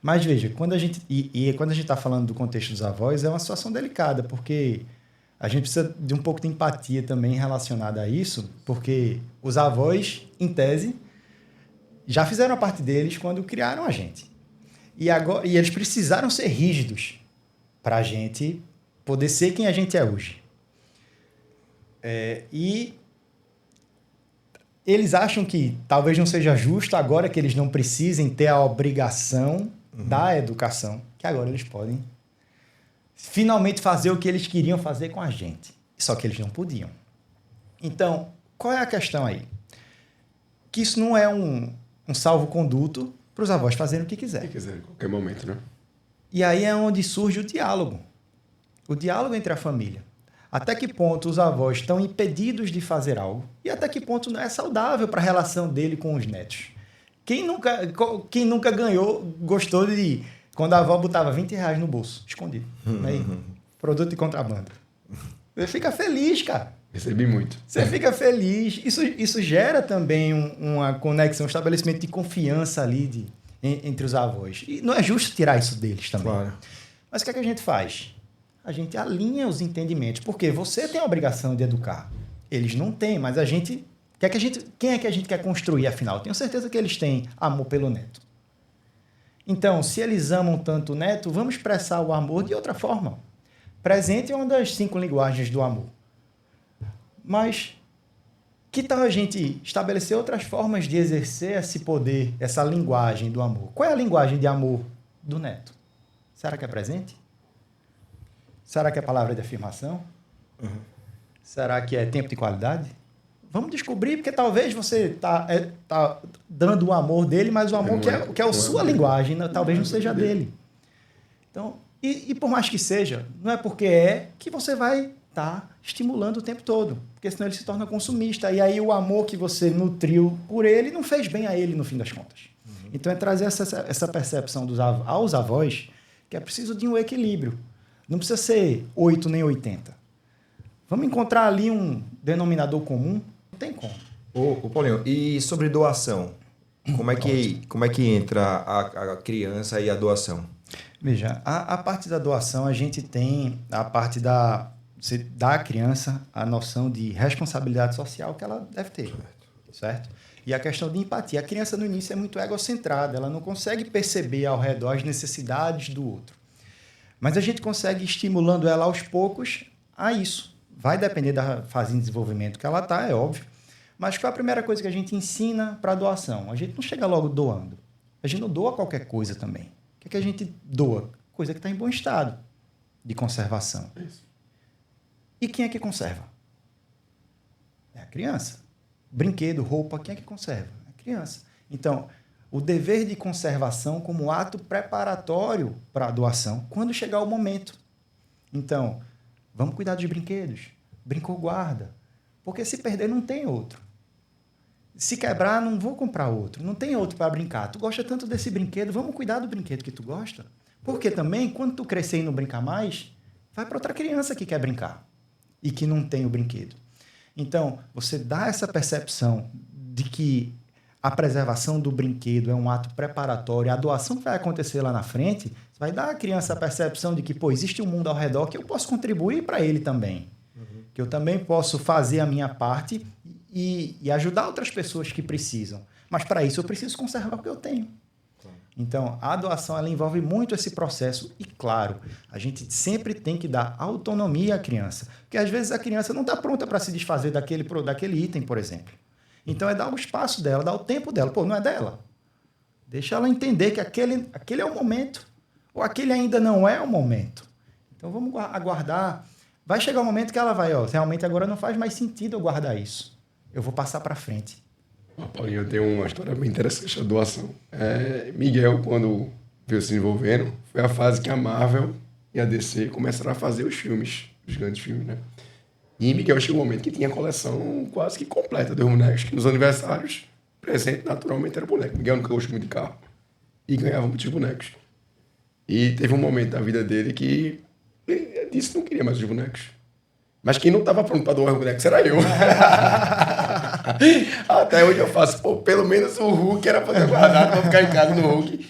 Mas veja, quando a gente está falando do contexto dos avós, é uma situação delicada, porque a gente precisa de um pouco de empatia também relacionada a isso, porque os avós, em tese, já fizeram a parte deles quando criaram a gente. E eles precisaram ser rígidos para a gente poder ser quem a gente é hoje. E eles acham que talvez não seja justo agora que eles não precisem ter a obrigação da educação, que agora eles podem finalmente fazer o que eles queriam fazer com a gente. Só que eles não podiam. Então, qual é a questão aí? Que isso não é um salvo-conduto para os avós fazerem o que quiserem. Se quiser, em qualquer momento, né? E aí é onde surge o diálogo. O diálogo entre a família. Até que ponto os avós estão impedidos de fazer algo e até que ponto não é saudável para a relação dele com os netos. Quem nunca gostou de... Quando a avó botava R$20 no bolso, escondido. Aí, produto de contrabando. Você fica feliz, cara. Recebi muito. Você fica feliz. Isso gera também uma conexão, um estabelecimento de confiança ali entre os avós. E não é justo tirar isso deles também. Claro. Mas o que é que a gente faz? A gente alinha os entendimentos. Porque você tem a obrigação de educar. Eles não têm, mas a gente... Quem é que a gente quer construir, afinal? Tenho certeza que eles têm amor pelo neto. Então, se eles amam tanto o neto, vamos expressar o amor de outra forma. Presente é uma das 5 linguagens do amor. Mas que tal a gente estabelecer outras formas de exercer esse poder, essa linguagem do amor? Qual é a linguagem de amor do neto? Será que é presente? Será que é palavra de afirmação? Será que é tempo de qualidade? Vamos descobrir, porque talvez você tá dando o amor dele, mas o amor que é a sua linguagem, talvez não seja dele. Então, e por mais que seja, não é porque é que você vai estar estimulando o tempo todo, porque senão ele se torna consumista. E aí o amor que você nutriu por ele não fez bem a ele no fim das contas. Então é trazer essa percepção aos avós que é preciso de um equilíbrio. Não precisa ser 8 nem 80. Vamos encontrar ali um denominador comum. Não tem como. Ô Paulinho, e sobre doação? Como é que entra a criança e a doação? Veja, a parte da doação, a gente tem a parte você dá à criança a noção de responsabilidade social que ela deve ter, certo? E a questão de empatia. A criança, no início, é muito egocentrada, ela não consegue perceber ao redor as necessidades do outro. Mas a gente consegue ir estimulando ela aos poucos a isso. Vai depender da fase de desenvolvimento que ela está, é óbvio. Mas qual é a primeira coisa que a gente ensina para a doação? A gente não chega logo doando. A gente não doa qualquer coisa também. O que é que a gente doa? Coisa que está em bom estado de conservação. Isso. E quem é que conserva? É a criança. Brinquedo, roupa, quem é que conserva? É a criança. Então, o dever de conservação como ato preparatório para a doação, quando chegar o momento. Então, vamos cuidar dos brinquedos. Brincou, guarda. Porque se perder, não tem outro. Se quebrar, não vou comprar outro. Não tem outro para brincar. Tu gosta tanto desse brinquedo, vamos cuidar do brinquedo que tu gosta. Porque também, quando tu crescer e não brincar mais, vai para outra criança que quer brincar e que não tem o brinquedo. Então, você dá essa percepção de que a preservação do brinquedo é um ato preparatório, a doação que vai acontecer lá na frente, vai dar à criança a percepção de que, existe um mundo ao redor que eu posso contribuir para ele também. Que eu também posso fazer a minha parte e ajudar outras pessoas que precisam. Mas, para isso, eu preciso conservar o que eu tenho. Então, a doação ela envolve muito esse processo e, claro, a gente sempre tem que dar autonomia à criança, porque às vezes a criança não está pronta para se desfazer daquele item, por exemplo. Então, é dar o espaço dela, dar o tempo dela. Não é dela. Deixa ela entender que aquele é o momento, ou aquele ainda não é o momento. Então, vamos aguardar. Vai chegar o momento que ela vai, realmente agora não faz mais sentido eu guardar isso. Eu vou passar para frente. Paulinho, eu tenho uma história bem interessante da doação. Miguel, quando veio se envolvendo, foi a fase que a Marvel e a DC começaram a fazer os filmes, os grandes filmes, né? E Miguel chegou um momento que tinha a coleção quase que completa dos bonecos, que nos aniversários, presente naturalmente era boneco. Miguel nunca gostou muito de carro e ganhava muitos bonecos. E teve um momento da vida dele que ele disse que não queria mais os bonecos. Mas quem não estava pronto para doar os bonecos era eu. Até hoje eu faço, pelo menos o Hulk era para ter guardado, para ficar em casa no Hulk.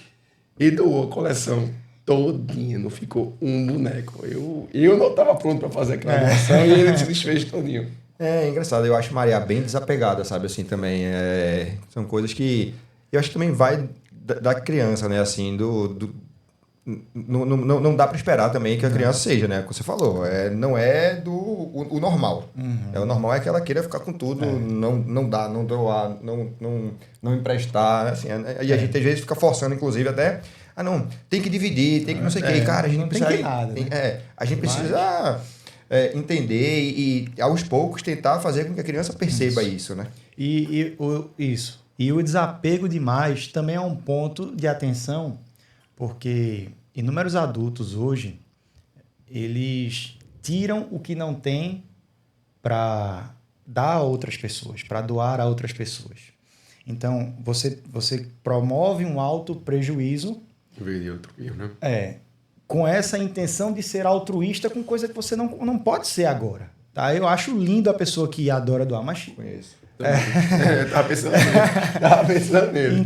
E doou a coleção todinha, não ficou um boneco. Eu não estava pronto para fazer aquela doação e ele se desfez todinho. É engraçado, eu acho Maria bem desapegada, sabe, assim, também. São coisas que eu acho que também vai da criança, né? Assim, não dá para esperar também que a criança seja, né? Como você falou, não é o normal. O normal é que ela queira ficar com tudo, não dar, não doar, não emprestar, assim. E a gente às vezes fica forçando, inclusive, até... não, tem que dividir, tem que não sei o quê. Cara, a gente não tem precisa... que nada, né? A gente precisa entender e, aos poucos, tentar fazer com que a criança perceba isso, né? Isso. E o desapego demais também é um ponto de atenção, porque inúmeros adultos hoje, eles tiram o que não tem para dar a outras pessoas, para doar a outras pessoas. Então, você promove um alto prejuízo. Em vez de outro erro, né? Com essa intenção de ser altruísta com coisa que você não pode ser agora. Tá? Eu acho lindo a pessoa que adora doar, mas... Conheço. Tava pensando nele.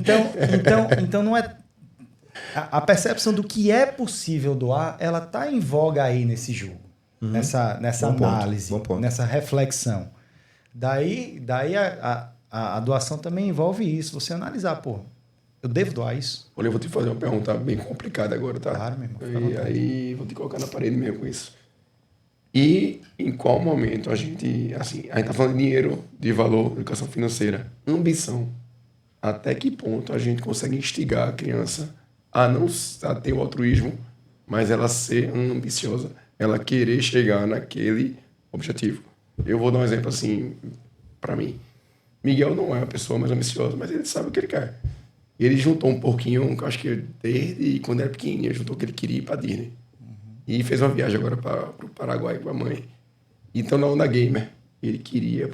Então não é... A percepção do que é possível doar, ela está em voga aí nesse jogo, nessa Bom análise, ponto. nessa reflexão. Daí a doação também envolve isso, você analisar, pô, eu devo doar isso? Olha, eu vou te fazer uma pergunta bem complicada agora, tá? Claro, meu irmão, fica à E vontade. aí vou te colocar na parede mesmo com isso. E em qual momento a gente tá falando de dinheiro, de valor, educação financeira, ambição. Até que ponto a gente consegue instigar a criança a ter o altruísmo, mas ela ser ambiciosa, ela querer chegar naquele objetivo. Eu vou dar um exemplo assim, para mim. Miguel não é a pessoa mais ambiciosa, mas ele sabe o que ele quer. E ele juntou um pouquinho, que eu acho que desde quando era pequenininho, juntou o que ele queria ir para Disney. E fez uma viagem agora para o Paraguai com a mãe. Então, na onda gamer, ele queria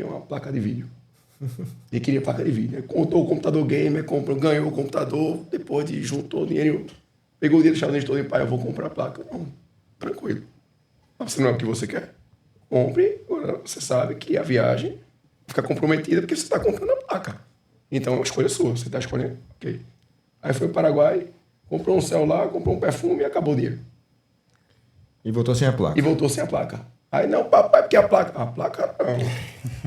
uma placa de vídeo. Ele queria placa de vídeo. Contou o computador gamer, ganhou o computador, depois juntou o dinheiro, pegou o dinheiro, deixava o todo e pai, eu vou comprar a placa. Não, tranquilo. Mas você não é o que você quer? Compre, agora você sabe que a viagem fica comprometida porque você está comprando a placa. Então é uma escolha sua, você está escolhendo. Ok. Aí foi para o Paraguai, comprou um celular, comprou um perfume e acabou o dinheiro. E voltou sem a placa. E voltou sem a placa. Aí, não, papai, porque a placa não.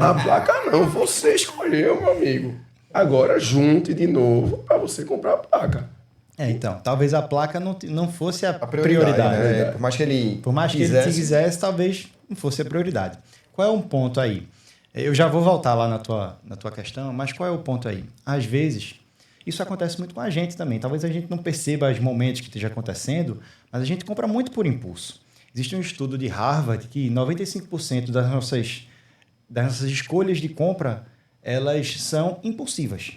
A placa não, você escolheu, meu amigo. Agora junte de novo para você comprar a placa. Então, talvez a placa não fosse a prioridade. prioridade. Né? Por mais que ele te quisesse, talvez não fosse a prioridade. Qual é um ponto aí? Eu já vou voltar lá na tua questão, mas qual é o ponto aí? Às vezes, isso acontece muito com a gente também. Talvez a gente não perceba os momentos que esteja acontecendo, mas a gente compra muito por impulso. Existe um estudo de Harvard que 95% das nossas escolhas de compra, elas são impulsivas.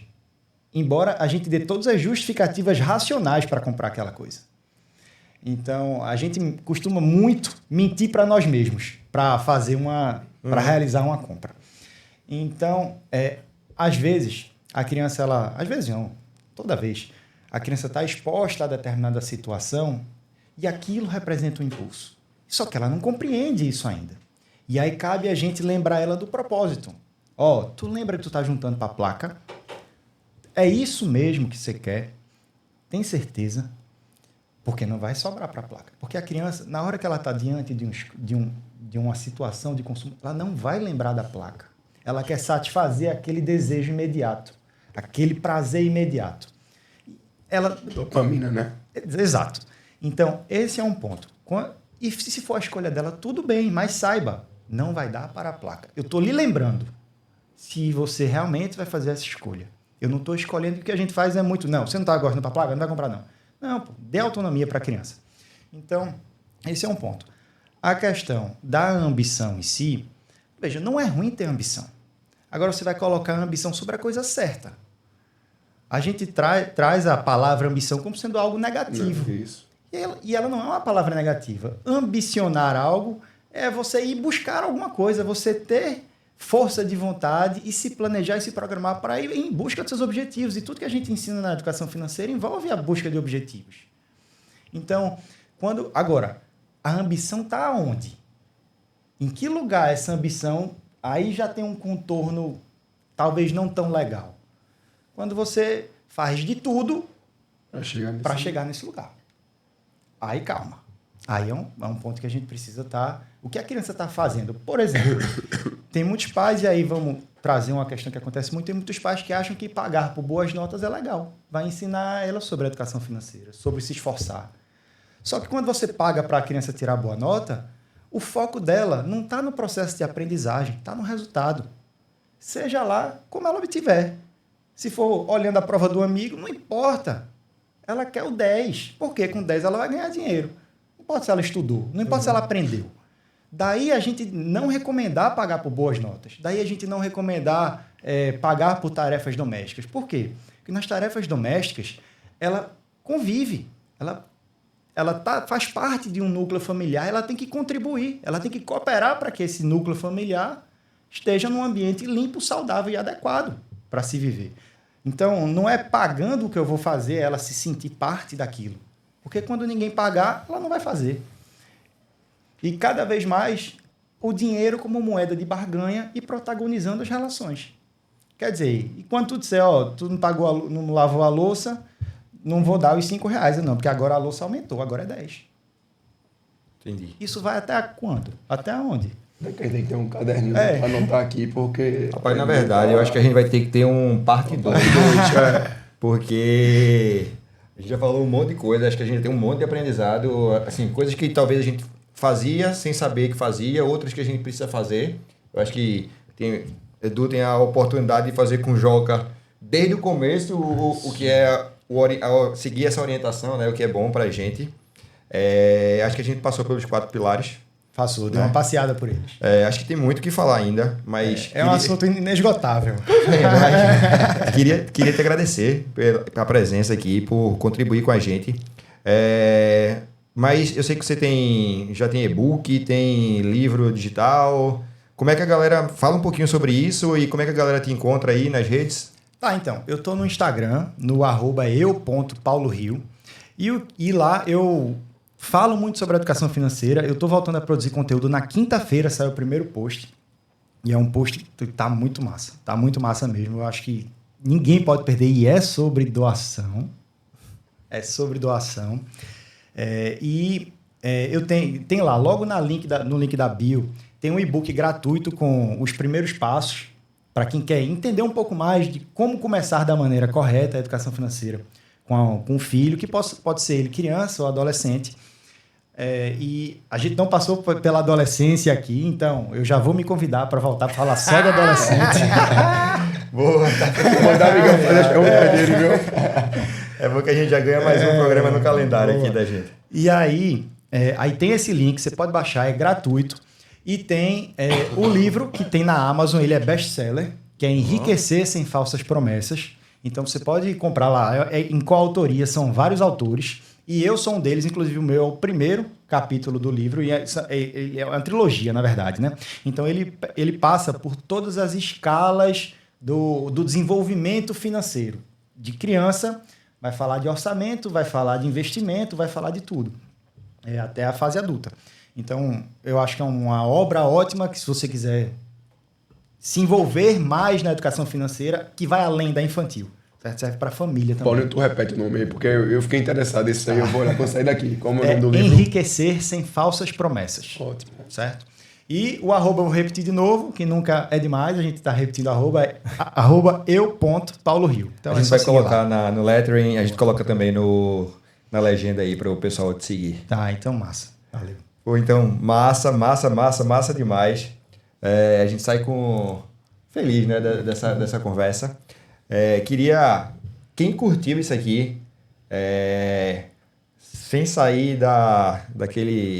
Embora a gente dê todas as justificativas racionais para comprar aquela coisa. Então, a gente costuma muito mentir para nós mesmos, para para realizar uma compra. Então, às vezes, a criança, às vezes não, toda vez, a criança está exposta a determinada situação e aquilo representa um impulso. Só que ela não compreende isso ainda. E aí cabe a gente lembrar ela do propósito. Tu lembra que tu está juntando para a placa? É isso mesmo que você quer? Tem certeza? Porque não vai sobrar para a placa. Porque a criança, na hora que ela está diante de uma situação de consumo, ela não vai lembrar da placa. Ela quer satisfazer aquele desejo imediato, aquele prazer imediato. Dopamina, né? Exato. Então, esse é um ponto. E se for a escolha dela, tudo bem, mas saiba, não vai dar para a placa. Eu estou lhe lembrando se você realmente vai fazer essa escolha. Eu não estou escolhendo, o que a gente faz é muito... Não, você não está gostando para a placa? Não vai comprar, não. Não, dê autonomia para a criança. Então, esse é um ponto. A questão da ambição em si, veja, não é ruim ter ambição. Agora você vai colocar a ambição sobre a coisa certa. A gente traz a palavra ambição como sendo algo negativo. Não, isso. E ela não é uma palavra negativa. Ambicionar algo é você ir buscar alguma coisa, você ter força de vontade e se planejar e se programar para ir em busca dos seus objetivos. E tudo que a gente ensina na educação financeira envolve a busca de objetivos. Então, agora, a ambição está onde? Em que lugar essa ambição aí já tem um contorno talvez não tão legal? Quando você faz de tudo para chegar nesse lugar. Aí calma. Aí é um ponto que a gente precisa estar... O que a criança está fazendo? Por exemplo, tem muitos pais, e aí vamos trazer uma questão que acontece muito. Tem muitos pais que acham que pagar por boas notas é legal. Vai ensinar ela sobre a educação financeira, sobre se esforçar. Só que quando você paga para a criança tirar boa nota, o foco dela não está no processo de aprendizagem, está no resultado. Seja lá como ela obtiver. Se for olhando a prova do amigo, não importa. Ela quer o 10. Porque com 10 ela vai ganhar dinheiro. Não importa se ela estudou, não importa se ela aprendeu. Daí a gente não recomendar pagar por boas notas. Daí a gente não recomendar pagar por tarefas domésticas. Por quê? Porque nas tarefas domésticas, ela convive. Ela faz parte de um núcleo familiar, ela tem que contribuir, ela tem que cooperar para que esse núcleo familiar esteja num ambiente limpo, saudável e adequado para se viver. Então, não é pagando o que eu vou fazer ela se sentir parte daquilo. Porque quando ninguém pagar, ela não vai fazer. E cada vez mais, o dinheiro como moeda de barganha e protagonizando as relações. Quer dizer, e quando tu disser, tu não pagou, não lavou a louça, não vou dar os R$5, não, porque agora a louça aumentou, agora é 10. Entendi. Isso vai até quando? Até onde? Tem que ter um caderninho para anotar aqui, porque... Rapaz, na verdade, eu acho que a gente vai ter que ter um parte 2. Porque a gente já falou um monte de coisa, acho que a gente tem um monte de aprendizado, assim, coisas que talvez a gente fazia sem saber que fazia, outras que a gente precisa fazer. Eu acho que Edu tem a oportunidade de fazer com o Joca desde o começo o que é seguir essa orientação, né, o que é bom pra gente. Acho que a gente passou pelos 4 pilares. Passou, deu uma passeada por eles. Acho que tem muito o que falar ainda, mas... um assunto inesgotável. Mas queria te agradecer pela presença aqui, por contribuir com a gente. Mas eu sei que você já tem e-book, tem livro digital. Como é que a galera... Fala um pouquinho sobre isso e como é que a galera te encontra aí nas redes? Tá, então. Eu tô no Instagram, no @eu.paulorio. E lá eu falo muito sobre a educação financeira. Eu tô voltando a produzir conteúdo. Na quinta-feira saiu o primeiro post. E é um post que tá muito massa. Tá muito massa mesmo. Eu acho que ninguém pode perder. E é sobre doação. É sobre doação. Eu tenho lá, logo no link da bio, tem um e-book gratuito com os primeiros passos para quem quer entender um pouco mais de como começar da maneira correta a educação financeira com um filho, que pode ser ele criança ou adolescente. E a gente não passou pela adolescência aqui, então eu já vou me convidar para voltar para falar só da adolescente. Boa, Mandar amigão fazer perder, viu? É bom que a gente já ganha mais um programa no calendário aqui da gente. E aí tem esse link, você pode baixar, é gratuito. E tem o livro que tem na Amazon, ele é best-seller, que é Enriquecer Sem Falsas Promessas. Então você pode comprar lá, em coautoria, são vários autores. E eu sou um deles, inclusive o meu é o primeiro capítulo do livro, e é uma trilogia, na verdade, né? Então ele passa por todas as escalas do desenvolvimento financeiro. De criança, vai falar de orçamento, vai falar de investimento, vai falar de tudo. Até a fase adulta. Então, eu acho que é uma obra ótima que, se você quiser se envolver mais na educação financeira, que vai além da infantil. Certo? Serve para a família também. Paulinho, tu repete o nome aí, porque eu fiquei interessado. Isso aí eu vou olhar quando sair daqui. Como é o nome do livro? Enriquecer Sem Falsas Promessas. Ótimo. Certo? E o arroba eu vou repetir de novo, que nunca é demais. A gente está repetindo eu.paulorio. Então, a gente vai colocar no lettering, a gente coloca também na legenda aí para o pessoal te seguir. Tá, então massa. Valeu. Ou então, massa demais. A gente sai feliz, né, dessa conversa. Quem curtiu isso aqui, sem sair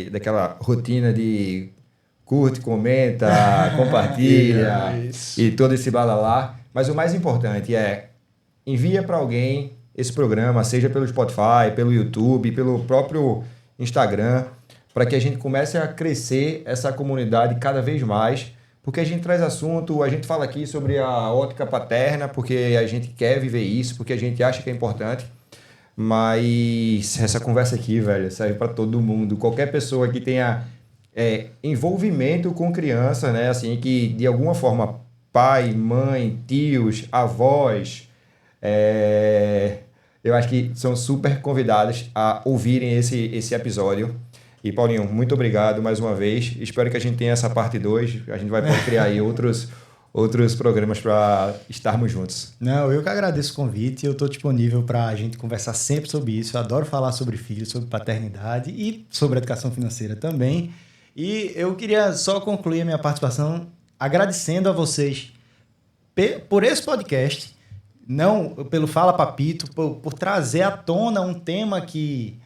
daquela rotina de curte, comenta, compartilha e todo esse balalá, mas o mais importante envia para alguém esse programa, seja pelo Spotify, pelo YouTube, pelo próprio Instagram, para que a gente comece a crescer essa comunidade cada vez mais, porque a gente traz assunto, a gente fala aqui sobre a ótica paterna, porque a gente quer viver isso, porque a gente acha que é importante, mas essa conversa aqui, velho, serve para todo mundo. Qualquer pessoa que tenha envolvimento com criança, né, assim, que de alguma forma, pai, mãe, tios, avós, eu acho que são super convidados a ouvirem esse episódio. E, Paulinho, muito obrigado mais uma vez. Espero que a gente tenha essa parte 2. A gente vai poder criar aí outros outros programas para estarmos juntos. Não, eu que agradeço o convite. Eu estou disponível para a gente conversar sempre sobre isso. Eu adoro falar sobre filhos, sobre paternidade e sobre educação financeira também. E eu queria só concluir a minha participação agradecendo a vocês por esse podcast, não pelo Fala Papito, por trazer à tona um tema que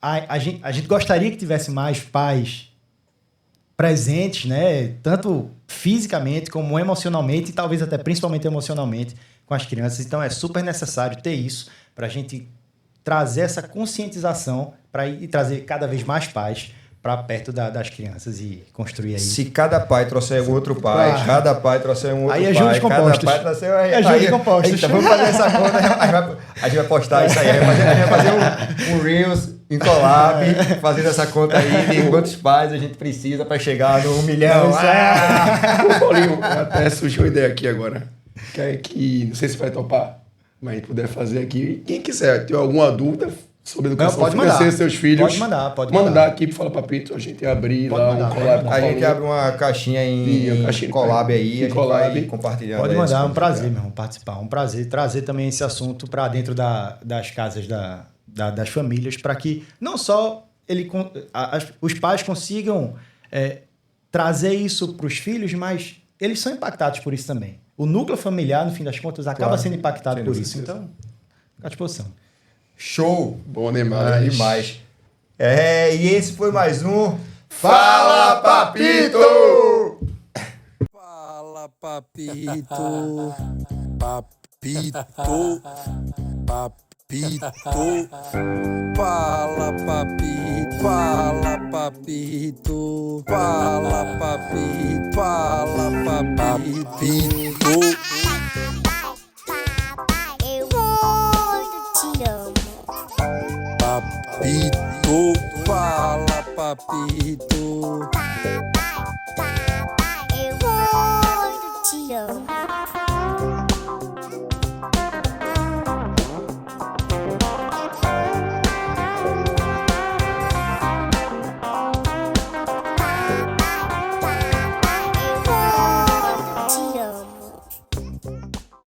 a gente gostaria que tivesse mais pais presentes, né? Tanto fisicamente como emocionalmente e talvez até principalmente emocionalmente com as crianças. Então é super necessário ter isso para a gente trazer essa conscientização e trazer cada vez mais pais para perto das crianças e construir aí. Se cada pai trouxer um outro pai, cada pai trouxer um outro aí pai, ajuda os compostos. cada pai trouxer... Ajuda os compostos. Eita, vamos fazer essa conta, a gente vai postar isso aí, a gente vai fazer um Reels em collab, fazendo essa conta aí de quantos pais a gente precisa para chegar no 1 milhão. Ô, Paulinho, até surgiu uma ideia aqui agora, que não sei se vai topar, mas puder fazer aqui. Quem quiser ter alguma dúvida sobre educação pode financeira, mandar. seus filhos, Pode mandar. aqui para Fala Papito, a gente abrir Pode lá mandar, um collab. A gente abre uma caixinha em collab aí, a gente vai compartilhando. Pode aí mandar, é um isso. prazer, meu irmão, participar. Um prazer trazer também esse assunto para dentro das casas das famílias, para que não só os pais consigam trazer isso para os filhos, mas eles são impactados por isso também. O núcleo familiar, no fim das contas, acaba sendo impactado por isso. Então, fica à disposição. Show! Bom demais. Demais. E esse foi mais um Fala Papito! Fala, papito. Papito. Papito. Fala, papito. Fala, papito. Fala, papito. Fala, papito. Eu muito te amo. Papito. Fala, papito. Eu muito te amo.